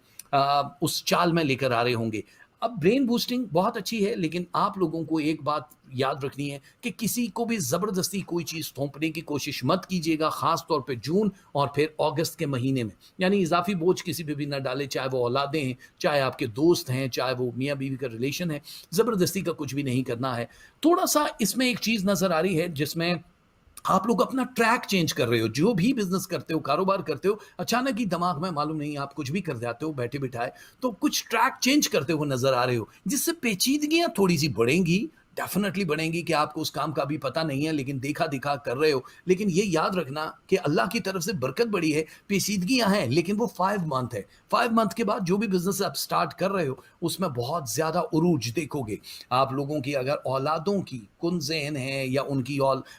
उस चाल में लेकर आ रहे होंगे। अब ब्रेन बूस्टिंग बहुत अच्छी है, लेकिन आप लोगों को एक बात याद रखनी है कि किसी को भी ज़बरदस्ती कोई चीज़ थोपने की कोशिश मत कीजिएगा, ख़ास तौर पे जून और फिर अगस्त के महीने में। यानी इज़ाफ़ी बोझ किसी पे भी ना डालें, चाहे वो औलादें हैं, चाहे आपके दोस्त हैं, चाहे वो मियाँ-बीवी का रिलेशन है, ज़बरदस्ती का कुछ भी नहीं करना है। थोड़ा-सा इसमें एक चीज़ नज़र आ रही है जिसमें आप लोग अपना ट्रैक चेंज कर रहे हो। जो भी बिज़नेस करते हो, कारोबार करते हो, अचानक ही दिमाग में मालूम नहीं आप कुछ भी कर जाते हो बैठे-बिठाए, तो कुछ ट्रैक चेंज करते हुए नज़र आ रहे हो, जिससे पेचीदगियाँ थोड़ी-सी बढ़ेंगी, डेफ़िनेटली बढ़ेंगी कि आपको उस काम का अभी पता नहीं है, लेकिन देखा-दिखा कर रहे हो। लेकिन ये याद रखना कि अल्लाह की तरफ से बरकत बड़ी है, पेचीदगियाँ हैं, लेकिन वो 5 मंथ है। 5 मंथ के बाद जो भी बिज़नेस आप स्टार्ट कर रहे हो, उसमें बहुत ज़्यादा उरूज देखोगे। आप लोगों की अगर औलादों की कुन-ज़ेहन है या उनकी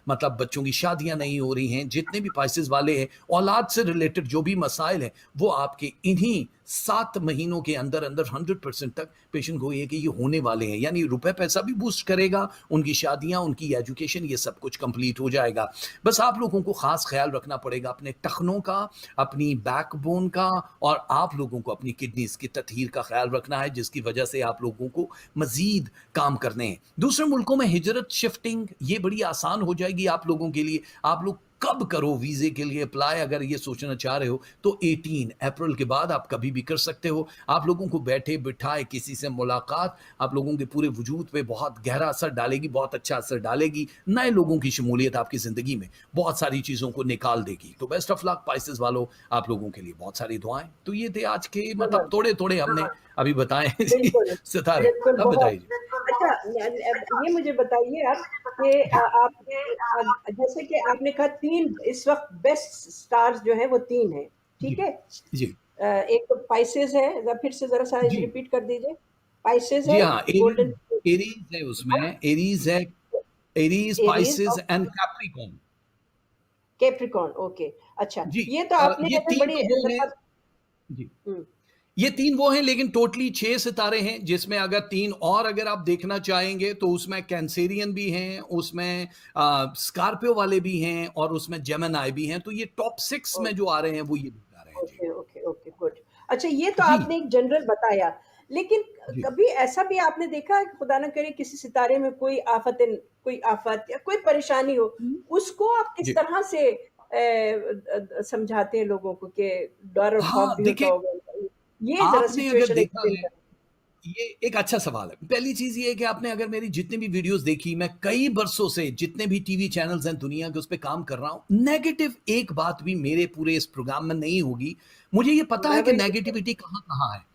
मतलब बच्चों की शादियाँ नहीं हो रही हैं, जितने भी पाइसेस वाले हैं, औलाद से रिलेटेड जो भी मसाइल हैं, वो आपके इन्हीं 7 महीनों के अंदर-अंदर 100% तक पेशन गोई है कि ये होने वाले हैं। यानी रुपए पैसा भी बूस्ट करेगा, उनकी शादियाँ, उनकी एजुकेशन, ये सब कुछ कंप्लीट हो जाएगा। बस आप लोगों को ख़ास ख़्याल रखना पड़ेगा अपने टखनों का, अपनी बैकबोन का, और आप लोगों को अपनी किडनीज़ की तत्हीर का ख़्याल रखना है, जिसकी वजह से आप लोगों को मज़ीद काम करने हैं। दूसरे मुल्कों में हिजरत, शिफ्टिंग, ये बड़ी आसान हो जाएगी आप लोगों के लिए। आप लोग कब करो वीज़े के लिए अप्लाई, अगर ये सोचना चाह रहे हो तो 18 अप्रैल के बाद आप कभी भी कर सकते हो। आप लोगों को बैठे-बिठाए किसी से मुलाकात आप लोगों के पूरे वजूद पे बहुत गहरा असर डालेगी, बहुत अच्छा असर डालेगी। नए लोगों की शमूलियत आपकी ज़िंदगी में बहुत सारी चीज़ों को निकाल देगी। तो बेस्ट ऑफ लक पाइसेस वालों, आप लोगों के लिए बहुत सारी दुआएँ। तो ये थे आज के, मतलब थोड़े-थोड़े हमने अभी बताए हैं जी बिल्कुल, सितारे। बिल्कुल, अब बहुत। बताइए जी। अच्छा, ये मुझे बताइए आप कि आपने जैसे कि आपने कहा 3 इस वक़्त बेस्ट स्टार्स जो हैं वो 3 हैं, जी, ठीक है? जी, एक तो पाइसेस है, फिर से ज़रा-सा जी। रिपीट कर दीजिए। पाइसेस जी है, हाँ, गोल्डन एरीज़ है उसमें, एरीज़, एरीज़ पाइसेस और एंड कैप्रिकॉर्न। Capricorn, okay. अच्छा, जी, ये तो आपने ये 3 बड़ी तो वो हैं। मतलब जी, हुँ, ये 3 वो हैं, लेकिन टोटली 6 सितारे हैं, जिसमें अगर 3 और अगर आप देखना चाहेंगे तो उसमें कैंसेरियन भी हैं, उसमें स्कॉर्पियो वाले भी हैं और उसमें जेमिनी भी हैं। तो ये टॉप 6 में जो आ रहे हैं वो ये बता रहे हैं। जी, ओके, ओके, ओके, गुड। अच्छा, ये तो जी, आपने एक जनरल बताया, लेकिन जी, कभी ऐसा भी आपने देखा है कि खुदा ना करे किसी सितारे में कोई आफ़त या कोई परेशानी हो, उसको आप किस जी। तरह से समझाते हैं लोगों को कि डर और खौफ हाँ, भी होता देखिए होगा? ये ज़रा आपने अगर सिचुएशन देखा एक्सप्लेन है, करें। ये एक अच्छा सवाल है। पहली चीज़ ये है कि आपने अगर मेरी जितनी भी वीडियोज़ देखी, मैं कई बरसों से जितने भी टीवी चैनल्स हैं दुनिया के, उस पे काम कर रहा हूँ। नेगेटिव एक बात भी मेरे पूरे इस प्रोग्राम में नहीं होगी। मुझे ये पता मैं है कि वही सोच रही नेगेटिविटी कहाँ-कहाँ है।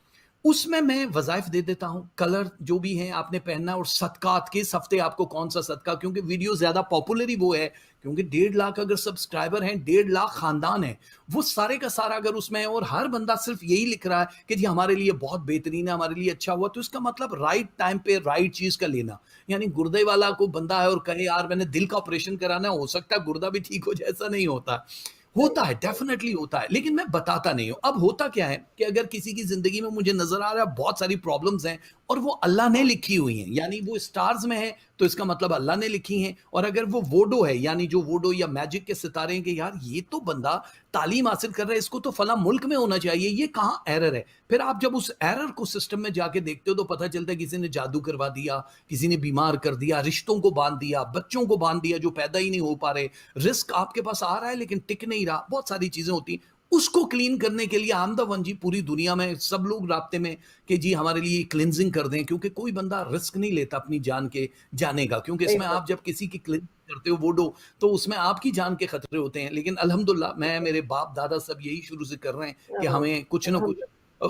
उसमें मैं वज़ाइफ दे देता हूँ, कलर जो भी हैं आपने पहनना है, और सदक़ात किस हफ़्ते आपको कौन-सा सदका, क्योंकि वीडियो ज़्यादा पॉपुलर ही वो है, क्योंकि 1.5 लाख अगर सब्सक्राइबर हैं, 1.5 लाख ख़ानदान है, वो सारे का सारा अगर उसमें है और हर बंदा सिर्फ़ यही लिख रहा है कि जी हमारे लिए बहुत बेहतरीन है, हमारे लिए अच्छा हुआ, तो इसका मतलब राइट टाइम पे राइट चीज़ का लेना। यानी गुर्दे वाला को बंदा है और कहे यार मैंने दिल का ऑपरेशन कराना है, हो सकता है गुर्दा भी ठीक हो जाए, ऐसा नहीं होता। राइट, होता है, राइट। डेफ़िनेटली होता है, लेकिन मैं बताता नहीं हूँ। अब होता क्या है कि अगर किसी की ज़िंदगी में मुझे नज़र आ रहा है बहुत सारी प्रॉब्लम्स हैं और वो अल्लाह ने हाँ, लिखी हुई हैं, यानी वो स्टार्स में है, तो इसका मतलब अल्लाह ने लिखी हैं, और अगर वो वोडो है, यानी जो वोडो या मैजिक के सितारे हैं कि यार ये तो बंदा तालीम हासिल कर रहा है, इसको तो फलाँ मुल्क में होना चाहिए, ये कहाँ एरर है? फिर आप जब उस एरर को सिस्टम में जाके देखते हो तो पता चलता है किसी ने जादू करवा दिया, किसी ने बीमार कर दिया, रिश्तों को बाँध दिया, बच्चों को बाँध दिया जो पैदा ही नहीं हो पा रहे, रिस्क आपके पास आ रहा है लेकिन टिक नहीं रहा, बहुत सारी चीज़ें होती हैं। उसको क्लीन करने के लिए आई एम द वन जी, पूरी दुनिया में सब लोग राब्ते में कि जी हमारे लिए क्लींजिंग कर दें, क्योंकि कोई बंदा रिस्क नहीं लेता अपनी जान के जाने का, क्योंकि सही इसमें बात आप जब किसी की क्लींजिंग करते हो वोडो, तो उसमें आपकी जान के खतरे होते हैं। लेकिन अल्हम्दुलिल्लाह मैं, मेरे बाप दादा सब यही शुरू से कर रहे हैं है। कि हाँ, हमें कुछ ना कुछ अल्हम्दुलिल्लाह।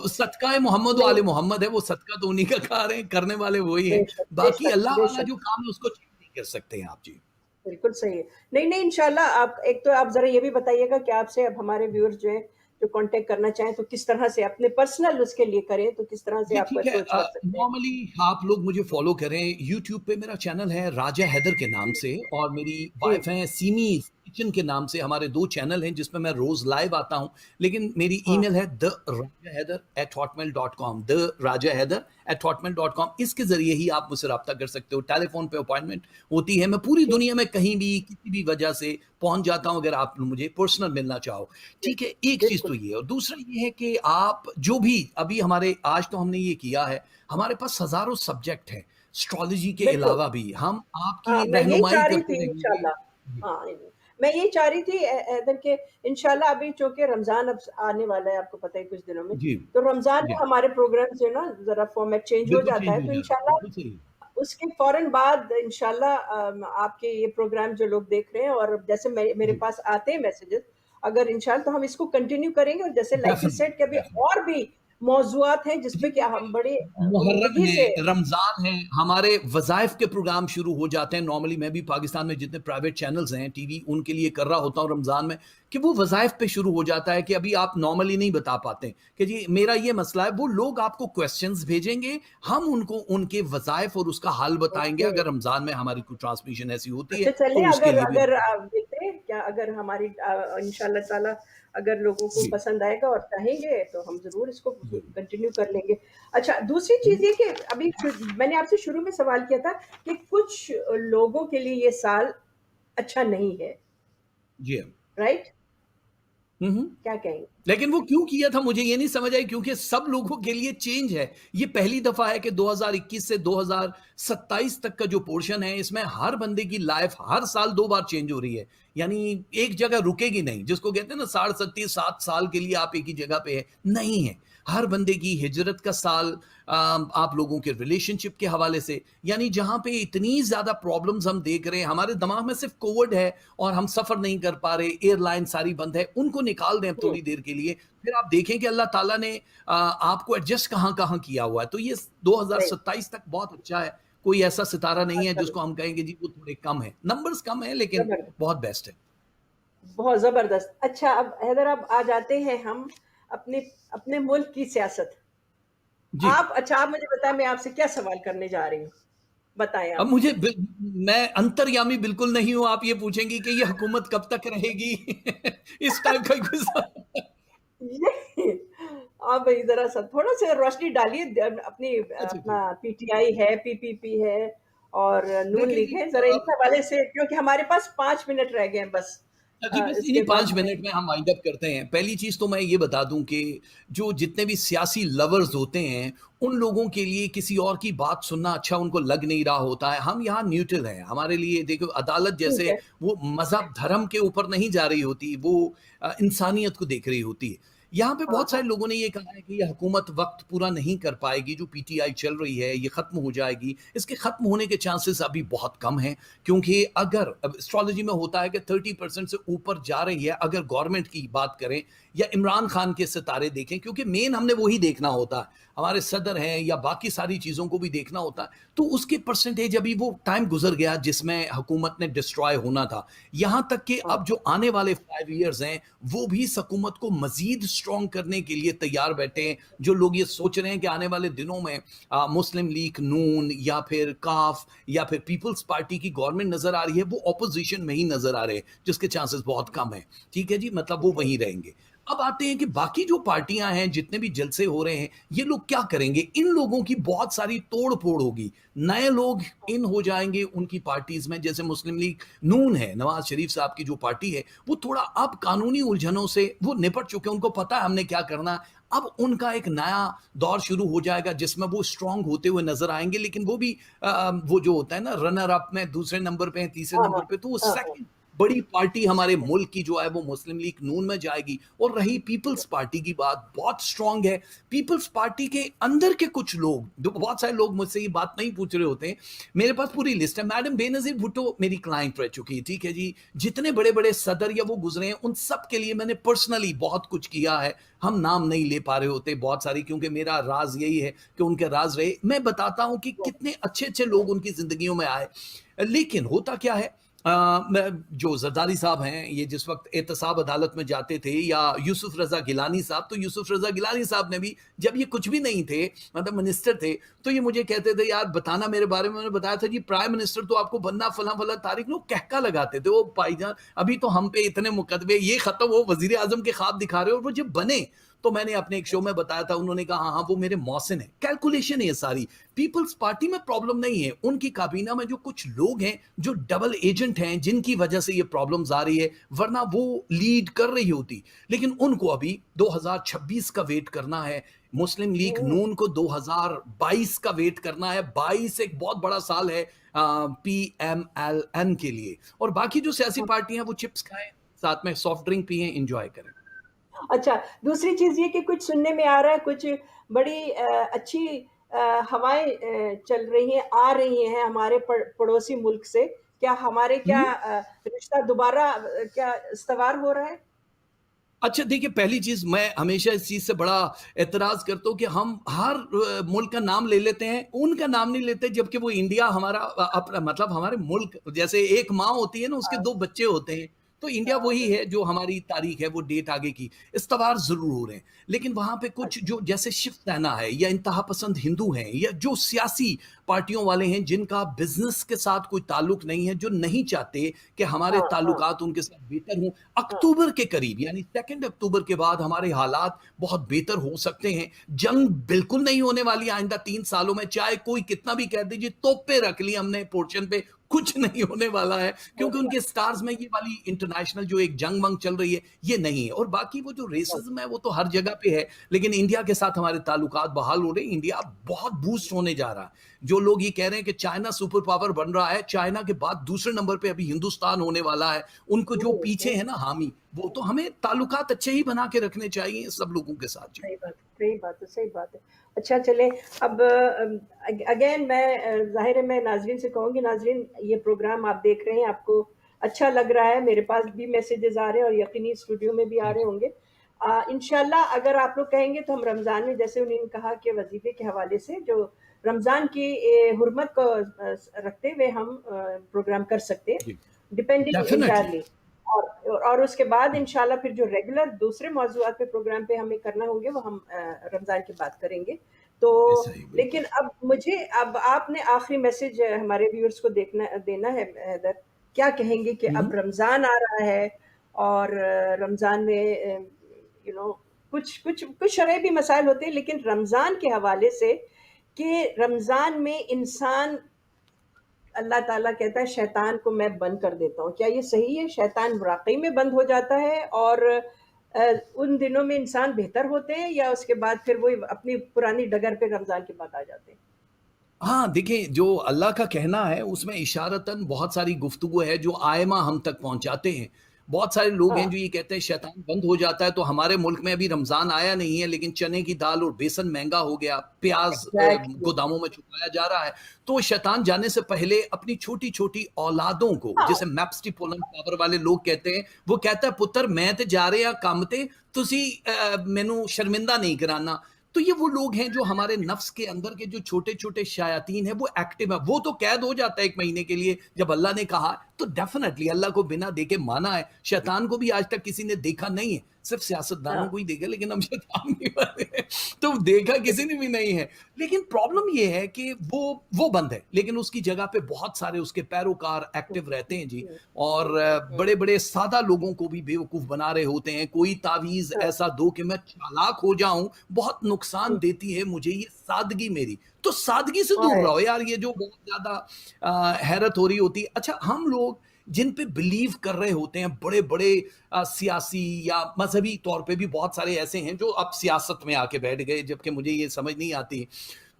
सदका है मोहम्मद व नहीं, आले मोहम्मद है, वो सदका तो उन्हीं का खा रहे हैं, करने वाले वही हैं। बेशक, बाकी बेशक, अल्लाह वाला बेशक। जो काम है उसको चेंज नहीं कर सकते हैं आप जी। बिल्कुल सही है। नहीं, नहीं, इंशाल्लाह आप एक तो आप ज़रा ये भी बताइएगा कि आपसे अब हमारे व्यूअर्स जो हैं, जो कॉन्टैक्ट करना चाहें, तो किस तरह से अपने पर्सनल उसके लिए करें, तो किस तरह से जी आपको ठीक है, अप्रोच कर सकते हैं? नॉर्मली आप लोग मुझे फॉलो करें, यूट्यूब पे मेरा चैनल है राजा हैदर के नाम से, और मेरी जी, वाइफ हैं सीमी किचन के नाम से। हमारे 2 चैनल हैं जिसमें मैं रोज़ लाइव आता हूँ, लेकिन मेरी हाँ, ईमेल है therajahaider@hotmail.com, therajahaider@hotmail.com। इसके ज़रिए ही आप मुझसे राब्ता कर सकते हो, टेलीफ़ोन पे अपॉइंटमेंट होती है, मैं पूरी ठीक, दुनिया में कहीं भी, किसी भी वजह से पहुँच जाता हूँ अगर आप मुझे पर्सनल मिलना चाहो। ठीक है, एक चीज़ तो बिल्कुल, ये है, और दूसरा ये है कि आप जो भी अभी हमारे आज तो हमने ये किया है, हमारे पास हज़ारों सब्जेक्ट हैं, एस्ट्रोलॉजी के बिल्कुल। अलावा भी हम हाँ, आपकी मैं यही रहनुमाई चाह रही करते थी रहेंगे। इंशाल्लाह। जी, हाँ, मैं यही चाह रही थी हैदर के इंशाल्लाह अभी चूँकि रमज़ान अब आने वाला है, आपको पता है कुछ दिनों में, जी, तो रमज़ान में जी, हमारे प्रोग्राम जो है ना ज़रा फॉर्मेट चेंज हो बिल्कुल जाता चेंज है, हो तो जाएगा, इंशाल्लाह बिल्कुल सही। उसके फ़ौरन बाद इंशाल्लाह आपके ये प्रोग्राम जो लोग देख रहे हैं और जैसे मेरे जी, पास आते हैं मैसेजेस, अगर इंशाल्लाह तो हम इसको कंटिन्यू करेंगे और जैसे लाइक यू डेफ़िनिटली, सेड कि अभी डेफ़िनिटली। और भी मौज़ूआत हैं जिस जी, पे कि क्योंकि हम बड़े मुहर्रम उम्दगी है, से रमज़ान है, हमारे वज़ाइफ के प्रोग्राम शुरू हो जाते हैं। नॉर्मली मैं भी पाकिस्तान में जितने प्राइवेट चैनल्स हैं टीवी, उनके लिए कर रहा होता हूँ रमज़ान में, कि वो वज़ाइफ पे शुरू हो जाता है कि अभी आप नॉर्मली नहीं बता पाते कि जी मेरा ये मसला है। वो लोग आपको क्वेश्चंस भेजेंगे, हम उनको उनके वज़ाइफ और उसका हल बताएँगे। ओके। अगर रमज़ान में हमारी कोई ट्रांसमिशन ऐसी होती है, अच्छा चलें तो उसके अगर लिए भी अगर आप देखते हैं क्या अगर हमारी इंशाल्लाह ताला अगर लोगों को जी, पसंद आएगा और चाहेंगे तो हम ज़रूर इसको ज़रूर। कंटिन्यू कर लेंगे। अच्छा दूसरी चीज़ ये कि अभी मैंने आपसे शुरू में सवाल किया था कि कुछ लोगों के लिए ये साल अच्छा नहीं है, जी हाँ। राइट? हुँ, हुँ। क्या कहेंगे? लेकिन वो क्यों किया था मुझे ये नहीं समझ आई, क्योंकि सब लोगों के लिए चेंज है। ये पहली दफ़ा है कि 2021 से 2027 तक का जो पोर्शन है, इसमें हर बंदे की लाइफ़ हर साल 2 बार चेंज हो रही है। यानी एक जगह रुकेगी नहीं, जिसको कहते हैं ना 60-70 7 साल के लिए आप एक ही जगह पे हैं, नहीं है। हर बंदे की हिजरत का साल, आप लोगों के रिलेशनशिप के हवाले से, यानी जहाँ पे इतनी ज़्यादा प्रॉब्लम्स हम देख रहे हैं, हमारे दिमाग में सिर्फ़ कोविड है और हम सफ़र नहीं कर पा रहे, एयरलाइन सारी बंद है, उनको निकाल दें अब हुँ, थोड़ी देर के लिए, फिर आप देखें कि अल्लाह ताला ने आपको एडजस्ट कहाँ-कहाँ किया हुआ है। तो ये राइट, 2027 तक बहुत अच्छा है, कोई ऐसा सितारा नहीं है जिसको माशाल्लाह, हम कहेंगे जी वो थोड़े कम है। नंबर्स कम है लेकिन ज़बरदस्त, बहुत बेस्ट है। बहुत ज़बरदस्त। अच्छा अब हैदर अब आ जाते हैं हम अपने अपने मुल्क की सियासत। जी। आप मुझे बताएँ मैं आपसे क्या सवाल करने जा रही हूँ? बताएँ अब आप। मुझे मैं अंतर्यामी बिल्कुल नहीं हूँ, आप ये पूछेंगी कि ये हुकूमत कब तक रहेगी? इस टाइप का ही कुछ सवाल। ये आप ज़रा-सा थोड़ा-सा रोशनी डालिए अपनी अच्छा अपना जी। पीटीआई है, पीपीपी है और नून देखिए लीग जी, है, ज़रा इन हवाले से क्योंकि हमारे पास 5 मिनट रह गए हैं बस। जी, बस इसके इन्हीं बाद 5 मिनट में हम वाइंड अप करते हैं। पहली चीज़ तो मैं ये बता दूँ कि जो जितने भी सियासी लवर्स होते हैं, उन लोगों के लिए किसी और की बात सुनना अच्छा उनको लग नहीं रहा होता है। हम यहाँ न्यूट्रल हैं। हमारे लिए देखो अदालत ठीक जैसे है। वो मज़हब, धर्म के ऊपर नहीं जा रही होती, वो इंसानियत को देख रही होती है। यहाँ पे हाँ, बहुत सारे हाँ। लोगों ने ये कहा है कि ये हुकूमत वक़्त पूरा नहीं कर पाएगी, जो पीटीआई चल रही है, ये ख़त्म हो जाएगी। इसके ख़त्म होने के चांसेस अभी बहुत कम हैं। क्योंकि अगर अब एस्ट्रोलॉजी में होता है कि 30% से ऊपर जा रही है, अगर गवर्नमेंट की बात करें या इमरान खान के सितारे देखें, क्योंकि मेन हमने वही देखना होता है, हमारे सदर हैं या बाकी सारी चीज़ों को भी देखना होता है, तो उसके परसेंटेज अभी वो टाइम गुजर गया जिसमें हुकूमत ने डिस्ट्रॉय होना था। यहाँ तक कि हाँ, अब जो आने वाले 5 ईयर्स हैं, वो भी इस हुकूमत को मजीद स्ट्रॉन्ग करने के लिए तैयार बैठे हैं। जो लोग ये सोच रहे हैं कि आने वाले दिनों में मुस्लिम लीग नून या फिर काफ या फिर पीपल्स पार्टी की गवर्नमेंट नजर आ रही है, वो ऑपोजिशन में ही नजर आ रहे हैं, जिसके चांसेस बहुत कम है। ठीक है जी, मतलब वो ठीक है। वहीं रहेंगे। अब आते हैं कि बाकी जो पार्टियां हैं, जितने भी जलसे हो रहे हैं, ये लोग क्या करेंगे? इन लोगों की बहुत सारी तोड़ फोड़ होगी, नए लोग इन हो जाएंगे उनकी पार्टीज में। जैसे मुस्लिम लीग नून है, नवाज शरीफ साहब की जो पार्टी है, वो थोड़ा अब कानूनी उलझनों से वो निपट चुके हैं, उनको पता है हमने क्या करना है। अब उनका एक नया दौर शुरू हो जाएगा जिसमें वो स्ट्रांग होते हुए नजर आएंगे, लेकिन वो भी वो जो होता है ना, रनर अप में दूसरे नंबर पे है, तीसरे हाँ, नंबर हाँ। पे, तो वो हाँ, हाँ। सेकंड बड़ी पार्टी हमारे मुल्क की जो है वो मुस्लिम लीग नून में जाएगी। और रही पीपल्स पार्टी की बात, बहुत स्ट्रांग है। पीपल्स पार्टी के अंदर के कुछ लोग, जो बहुत सारे लोग मुझसे ये बात नहीं पूछ रहे होते हैं, मेरे पास पूरी लिस्ट है। मैडम बेनजीर भुट्टो मेरी क्लाइंट रह चुकी है, ठीक है जी। जितने बड़े बड़े सदर या वो गुजरे हैं, उन सब के लिए मैंने पर्सनली बहुत कुछ किया है। हम नाम नहीं ले पा रहे होते बहुत सारी, क्योंकि मेरा राज यही है कि उनके राज रहे। मैं बताता हूं कि कितने अच्छे अच्छे लोग उनकी जिंदगियों में आए। लेकिन होता क्या है, जो जरदारी साहब हैं, ये जिस वक्त एहतसाब अदालत में जाते थे, या यूसुफ रजा गिलानी साहब, तो यूसुफ रजा गिलानी साहब ने भी, जब ये कुछ भी नहीं थे, मतलब मिनिस्टर थे, तो ये मुझे कहते थे यार बताना मेरे बारे में। मैंने बताया था जी प्राइम मिनिस्टर तो आपको बनना फला फला तारीख, लोग कहका लगाते थे, वो भाईजान अभी तो हम पे इतने मुकदमे, ये खत्म हो, वजीर आजम के ख्वाब दिखा रहे हो। और वो जब बने तो मैंने अपने एक शो में बताया था, उन्होंने कहा हाँ हाँ वो मेरे मौसिन है। कैलकुलेशन है ये सारी। पीपल्स पार्टी में प्रॉब्लम नहीं है, उनकी काबीना में जो कुछ लोग हैं जो डबल एजेंट हैं, जिनकी वजह से ये प्रॉब्लम्स आ रही है, वरना वो लीड कर रही होती। लेकिन उनको अभी 2026 का वेट करना है। मुस्लिम लीग हम्म। नून को 2022 का वेट करना है। 22 एक बहुत बड़ा साल है PMLN के लिए। और बाकी जो सियासी हाँ। पार्टियां, वो चिप्स खाएं, साथ में सॉफ्ट ड्रिंक पिए, एंजॉय करें। अच्छा, दूसरी चीज़ ये कि कुछ सुनने में आ रहा है, कुछ बड़ी अच्छी हवाएँ चल रही हैं, आ रही हैं हमारे पड़ोसी मुल्क से। क्या हमारे क्या हम्म। रिश्ता दोबारा क्या इस्तवार हो रहा है? अच्छा देखिए, पहली चीज मैं हमेशा इस चीज से बड़ा एतराज करता हूँ कि हम हर मुल्क का नाम ले लेते हैं, उनका नाम नहीं लेते, जबकि वो इंडिया हमारा अपना, मतलब हमारे मुल्क जैसे एक माँ होती है ना, उसके हाँ, 2 बच्चे होते हैं, तो इंडिया हाँ, वही है बिल्कुल। जो हमारी तारीख है, वो डेट आगे की। इस्तवार जरूर हो रहे हैं, लेकिन वहां पे कुछ अच्छा। जो जैसे शिवसेना है, या इंतहा पसंद हिंदू हैं, या जो सियासी पार्टियों वाले हैं जिनका बिजनेस के साथ कोई ताल्लुक नहीं है, जो नहीं चाहते कि हमारे हाँ, हाँ, ताल्लुकात उनके साथ बेहतर हों, हाँ। अक्टूबर के करीब यानी 2 अक्टूबर के बाद हमारे हालात बहुत बेहतर हो सकते हैं। जंग बिल्कुल नहीं होने वाली आइंदा 3 सालों में, चाहे कोई कितना भी कह दीजिए तोपे रख ली हमने पोर्शन पे, कुछ नहीं होने वाला है। क्योंकि होने उनके वाला स्टार्स में ये वाली इंटरनेशनल जो एक जंग वंग चल रही है, ये नहीं है। और बाकी वो जो है। रेसिज्म है, वो तो हर जगह पे है, लेकिन इंडिया के साथ हमारे ताल्लुकात बहाल हो रहे हैं। इंडिया बहुत बूस्ट होने जा रहा है। जो लोग ये कह रहे हैं कि चाइना सुपर पावर बन रहा है, चाइना के बाद दूसरे नंबर पे अभी हिंदुस्तान होने वाला है। उनको जो हुँ, पीछे हुँ। है ना हामी, वो तो हमें ताल्लुकात अच्छे ही बना के रखने चाहिए सब लोगों के साथ जी। सही बात है, सही बात है, सही बात है। अच्छा चलें, अब अगेन मैं ज़ाहिर है मैं नाज़रीन से कहूँगी, नाज़रीन ये प्रोग्राम आप देख रहे हैं, आपको अच्छा लग रहा है, मेरे पास भी मैसेजेस आ रहे हैं और यकीनी स्टूडियो में भी आ रहे होंगे। इंशाल्लाह अगर आप लोग कहेंगे तो हम रमज़ान में, जैसे उन्होंने कहा कि वज़ीफ़े के हवाले से जो रमज़ान की हुर्मत को रखते हुए हम प्रोग्राम कर सकते हैं, जी, डिपेंडिंग डेफिनेटली। एंटायरली। और उसके बाद इंशाल्लाह फिर जो रेगुलर दूसरे मौज़ूआत पे प्रोग्राम पे हमें करना होंगे वो हम रमज़ान के बाद करेंगे। तो जी सही, बिल्कुल। लेकिन अब आपने आखिरी मैसेज हमारे व्यूअर्स को देना है हैदर, क्या कहेंगे कि अब हम्म। रमज़ान आ रहा है और रमज़ान में यू नो कुछ शरई भी मसाइल होते हैं, लेकिन रमज़ान के हवाले से कि रमज़ान में इंसान अल्लाह ताला कहता है शैतान को मैं बंद कर देता हूँ, क्या ये सही है? शैतान वाक़ई में बंद हो जाता है और उन दिनों में इंसान बेहतर होते हैं या उसके बाद फिर वही अपनी पुरानी डगर पे रमज़ान के बाद आ जाते हैं? हाँ, देखिए जो अल्लाह का कहना है उसमें इशारतन बहुत सारी गुफ्तगू है जो आयमा हम तक पहुँचाते हैं। बहुत सारे लोग हैं हाँ, जो ये कहते हैं शैतान बंद हो जाता है तो हमारे मुल्क में अभी रमज़ान आया नहीं है लेकिन चने की दाल और बेसन महँगा हो गया, प्याज़ एग्ज़ैक्टली। गोदामों में छुपाया जा रहा है। तो शैतान जाने से पहले अपनी छोटी-छोटी औलादों को हाँ, जिसे मैप्स दी पोलन पावर वाले लोग कहते हैं, वो कहता है पुत्र मैं ते जा रहा काम ते तुसी मैनू शर्मिंदा नहीं कराना। तो ये वो लोग हैं जो हमारे नफ्स के अंदर के जो छोटे-छोटे शयातीन हैं वो एक्टिव है। वो तो कैद हो जाता है 1 महीने के लिए जब अल्लाह ने कहा तो डेफिनिटली अल्लाह को बिना देखे माना है। शैतान को भी आज तक किसी ने देखा नहीं है। सिर्फ सियासतदानों हाँ, को ही देखा लेकिन हम शैतान नहीं बने हैं। तो देखा किसी ने भी नहीं है। लेकिन प्रॉब्लम ये है कि वो बंद है लेकिन उसकी जगह पे बहुत सारे उसके पैरोकार हुँ, एक्टिव रहते हैं जी हुँ, और हुँ, बड़े-बड़े सादा लोगों को भी बेवकूफ़ बना रहे होते हैं। कोई तावीज़ हाँ, ऐसा दो कि मैं चालाक हो जाऊँ, बहुत नुकसान हुँ, देती है मुझे ये सादगी मेरी। तो सादगी से दूर राइट, रहो यार ये जो बहुत ज़्यादा हैरत हो रही होती है। अच्छा हम लोग जिन पे बिलीव कर रहे होते हैं बड़े-बड़े सियासी या मज़हबी तौर पे भी बहुत सारे ऐसे हैं जो अब सियासत में आके बैठ गए जबकि मुझे ये समझ नहीं आती।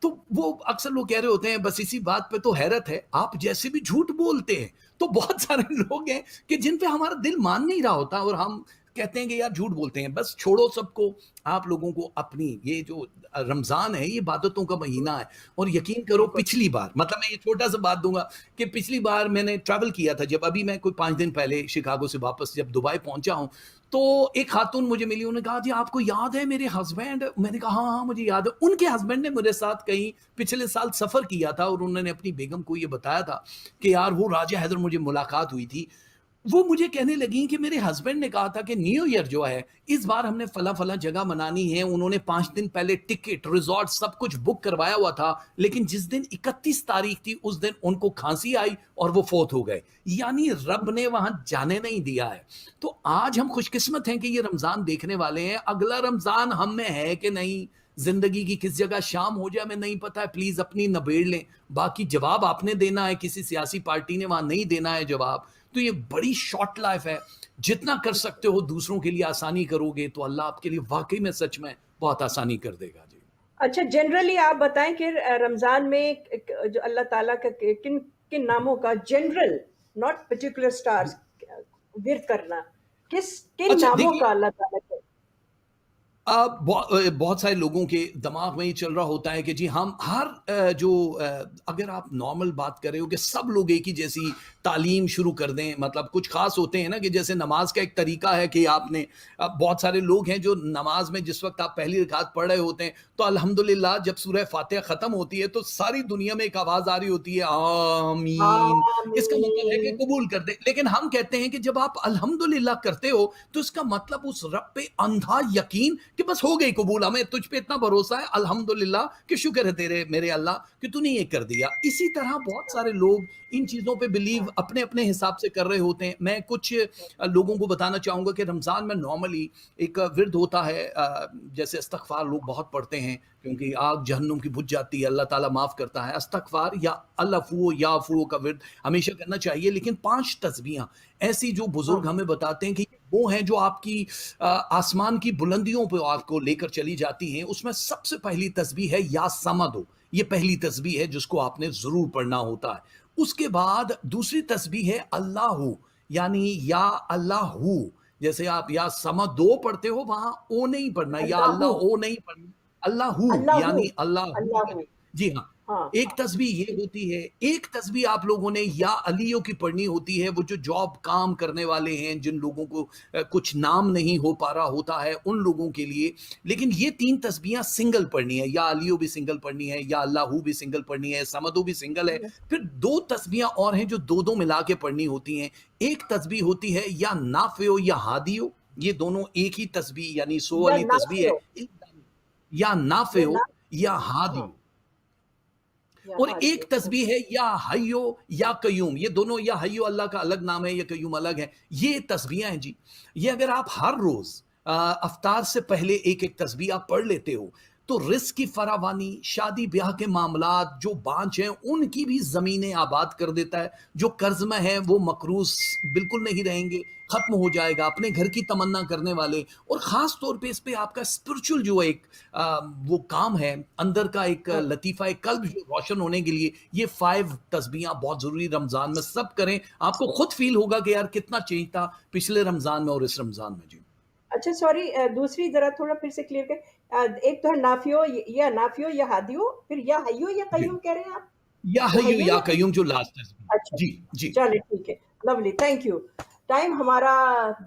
तो वो अक्सर लोग कह रहे होते हैं बस इसी बात पे तो हैरत है, आप जैसे भी झूठ बोलते हैं। तो बहुत सारे लोग हैं कि जिन पे हमारा दिल मान नहीं रहा होता और हम कहते हैं कि यार झूठ बोलते हैं। बस छोड़ो सबको, आप लोगों को अपनी ये जो रमज़ान है, ये इबादतों का महीना है और यकीन करो बिल्कुल। पिछली बार मतलब मैं ये छोटा-सा बात दूँगा कि पिछली बार मैंने ट्रैवल किया था जब अभी मैं कोई 5 दिन पहले शिकागो से वापस जब दुबई पहुँचा हूँ, तो एक खातून मुझे मिली, उन्होंने कहा, "जी आपको याद है मेरे हस्बैंड?" मैंने कहा, "हाँ, हाँ, मुझे याद है।" उनके हस्बैंड ने मेरे साथ कहीं पिछले साल सफ़र किया था और उन्होंने अपनी बेगम को ये बताया था कि यार वो राजा हैदर मुझे मुलाकात हुई थी। वो मुझे कहने लगी कि मेरे हस्बैंड ने कहा था कि न्यू ईयर जो है, इस बार हमने फला-फला जगह मनानी है। उन्होंने 5 दिन पहले टिकट, रिज़ॉर्ट सब कुछ बुक करवाया हुआ था, लेकिन जिस दिन 31 तारीख थी, उस दिन उनको खाँसी आई और वो फ़ौत हो गए। यानी रब ने वहाँ जाने नहीं दिया है। तो आज हम खुशकिस्मत हैं कि ये रमज़ान देखने वाले हैं। अगला रमज़ान हम में है कि नहीं, ज़िंदगी की किस जगह शाम हो जाए हमें नहीं पता है, प्लीज़ अपनी निबेड़ लें। बाकी जवाब आपने देना है, किसी सियासी पार्टी ने वहाँ नहीं देना है जवाब। तो ये बड़ी शॉर्ट लाइफ है। जितना कर सकते हो दूसरों के लिए आसानी करोगे तो अल्लाह आपके लिए वाक़ई में सच में बहुत आसानी कर देगा। जी। अच्छा जनरली आप बताएँ कि रमज़ान में जो अल्लाह ताला का किन किन नामों का जनरल नॉट पर्टिकुलर स्टार्स विर्द करना, किन अच्छा नामों देखिए का अल्लाह ताला का बहुत सारे लोगों के दिमाग में ये चल रहा होता है कि जी हम हर अगर आप नॉर्मल बात कर रहे हो कि सब लोग एक ही जैसी तालीम शुरू कर दें मतलब कुछ खास होते हैं ना कि जैसे नमाज का एक तरीका है कि आपने बहुत सारे लोग हैं जो नमाज में जिस वक्त आप पहली रकात पढ़ रहे होते हैं तो अल्हम्दुलिल्लाह जब सूरह फातिहा ख़त्म होती है तो सारी दुनिया में एक आवाज़ आ रही होती है आमीन। इसका मतलब है कि आमीन। कबूल कर दे लेकिन हम कहते हैं कि जब आप अल्हम्दुलिल्लाह करते हो तो इसका मतलब उस रब पे अंधा यकीन कि बस हो गई कबूल, हमें तुझ पे इतना भरोसा है अल्हम्दुलिल्लाह कि शुक्र है तेरे मेरे अल्लाह कि तूने ये कर दिया। इसी तरह बहुत सारे लोग इन चीज़ों पे बिलीव अपने-अपने हिसाब से कर रहे होते हैं। मैं कुछ लोगों को बताना चाहूँगा कि रमज़ान में नॉर्मली एक विर्द होता है जैसे इस्तग़फ़ार लोग बहुत पढ़ते हैं क्योंकि आग जहन्नुम की बुझ जाती है, अल्लाह ताला माफ़ करता है। इस्तग़फ़ार या अल-अफ़ू या अफ़ू का विर्द हमेशा करना चाहिए लेकिन 5 तस्बीहां ऐसी जो बुज़ुर्ग हाँ, हमें बताते हैं कि वो हैं जो आपकी आसमान की बुलंदियों पे आपको लेकर चली जाती हैं। उसमें सबसे पहली तस्बीह है या समदो, ये पहली तस्बीह है जिसको आपने ज़रूर पढ़ना होता है। उसके बाद दूसरी तस्बीह है अल्लाहु यानी या अल्लाहु जैसे आप या समदो पढ़ते हो वहाँ ओ नहीं पढ़ना या अल्लाह अल्लाहू, ओ नहीं पढ़ना, अल्लाहु अल्लाहू, यानी अल्लाहु अल्लाहू। करें। जी हाँ। हाँ, एक हाँ, तस्बीह ये होती है, एक तस्बीह आप लोगों ने या अलियो की पढ़नी होती है, वो जो जॉब काम करने वाले हैं, जिन लोगों को कुछ नाम नहीं हो पा रहा होता है, उन लोगों के लिए। लेकिन ये 3 तस्बीहां सिंगल पढ़नी है, या अलियो भी सिंगल पढ़नी है, या अल्लाहू भी सिंगल पढ़नी है, समदो भी सिंगल है। फिर 2 तस्बीहां और हैं जो 2-2 मिला के पढ़नी होती हैं। एक तस्बीह होती है या नाफ़िओ या हादियो, ये दोनों एक ही तस्बीह यानी सो या वाली तस्बीह नाफ़ियो, है। या या नाफ़िओ ना या हाँ, हादियो। या और एक हादियो, तस्बीह है या हय्यो या कय्यूम, ये दोनों या हय्यो अल्लाह का अलग नाम है या कय्यूम अलग है। ये तस्बीहें हैं जी। ये अगर आप हर रोज अफ्तार से पहले एक एक तस्बीह आप पढ़ लेते हो तो रिस्क की फरावानी, शादी ब्याह के मामलात, जो बांझ हैं उनकी भी ज़मीनें आबाद कर देता है, जो कर्ज में हैं वो मकरूज़ बिल्कुल नहीं रहेंगे, ख़त्म हो जाएगा, अपने घर की तमन्ना करने वाले। और ख़ास तौर पे इस पे आपका स्पिरिचुअल जो एक वो काम है, अंदर का एक हाँ, लतीफ़ा, एक कल्ब जो रोशन होने के लिए ये 5 तस्बीहां बहुत ज़रूरी रमज़ान में सब करें। आपको खुद फ़ील होगा कि यार कितना चेंज था पिछले रमज़ान में और इस रमज़ान में। जी। अच्छा सॉरी, दूसरी ज़रा थोड़ा फिर से क्लियर करें। एक तो है नाफ़ियो, या नाफ़ियो या हादियो, फिर या हय्यो या जी। कय्यूम कह रहे हैं आप? या या हय्यु हय्यो या या कय्यूम जो लास्ट तस्बीह। अच्छा, जी, जी। चलिए ठीक है, लवली, थैंक यू। टाइम हमारा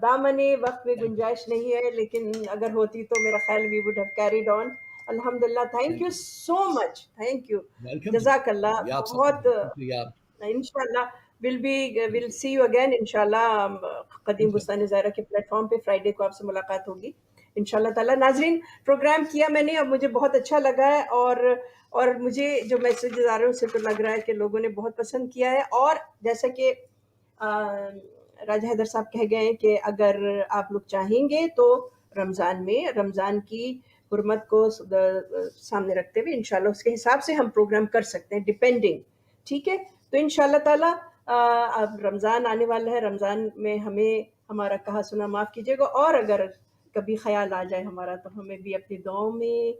दामने वक़्त में थैंक यू, गुंजाइश नहीं है, लेकिन अगर होती तो मेरा ख़्याल we would have carried on. अल्हम्दुलिल्लाह, thank thank you you. So much, thank you. Welcome जी। जज़ाकल्लाह, जी, आप सबका बहुत बहुत शुक्रिया। इंशाल्लाह will thank you. See you again इंशाल्लाह। कदीम इंशाल्लाह। बुस्तान ज़ाहिरा के प्लेटफ़ॉर्म पे फ्राइडे को आपसे मुलाकात होगी इंशाल्लाह ताला। नाज़रीन, प्रोग्राम किया मैंने और मुझे बहुत अच्छा लगा है, और मुझे जो मैसेजेस आ रहे हैं उससे तो लग रहा है कि लोगों ने बहुत पसंद किया है। और जैसा कि राजा हैदर साहब कह गए हैं कि अगर आप लोग चाहेंगे तो रमज़ान में रमज़ान की हुर्मत को सामने रखते हुए इंशाल्लाह उसके हिसाब से हम प्रोग्राम कर सकते हैं, डिपेंडिंग। ठीक है, तो इंशाल्लाह ताला अब रमज़ान आने वाला है। रमज़ान में हमें हमारा कहा सुना माफ़ कीजिएगा, और अगर कभी ख्याल आ जाए हमारा तो हमें भी अपनी दुआओं में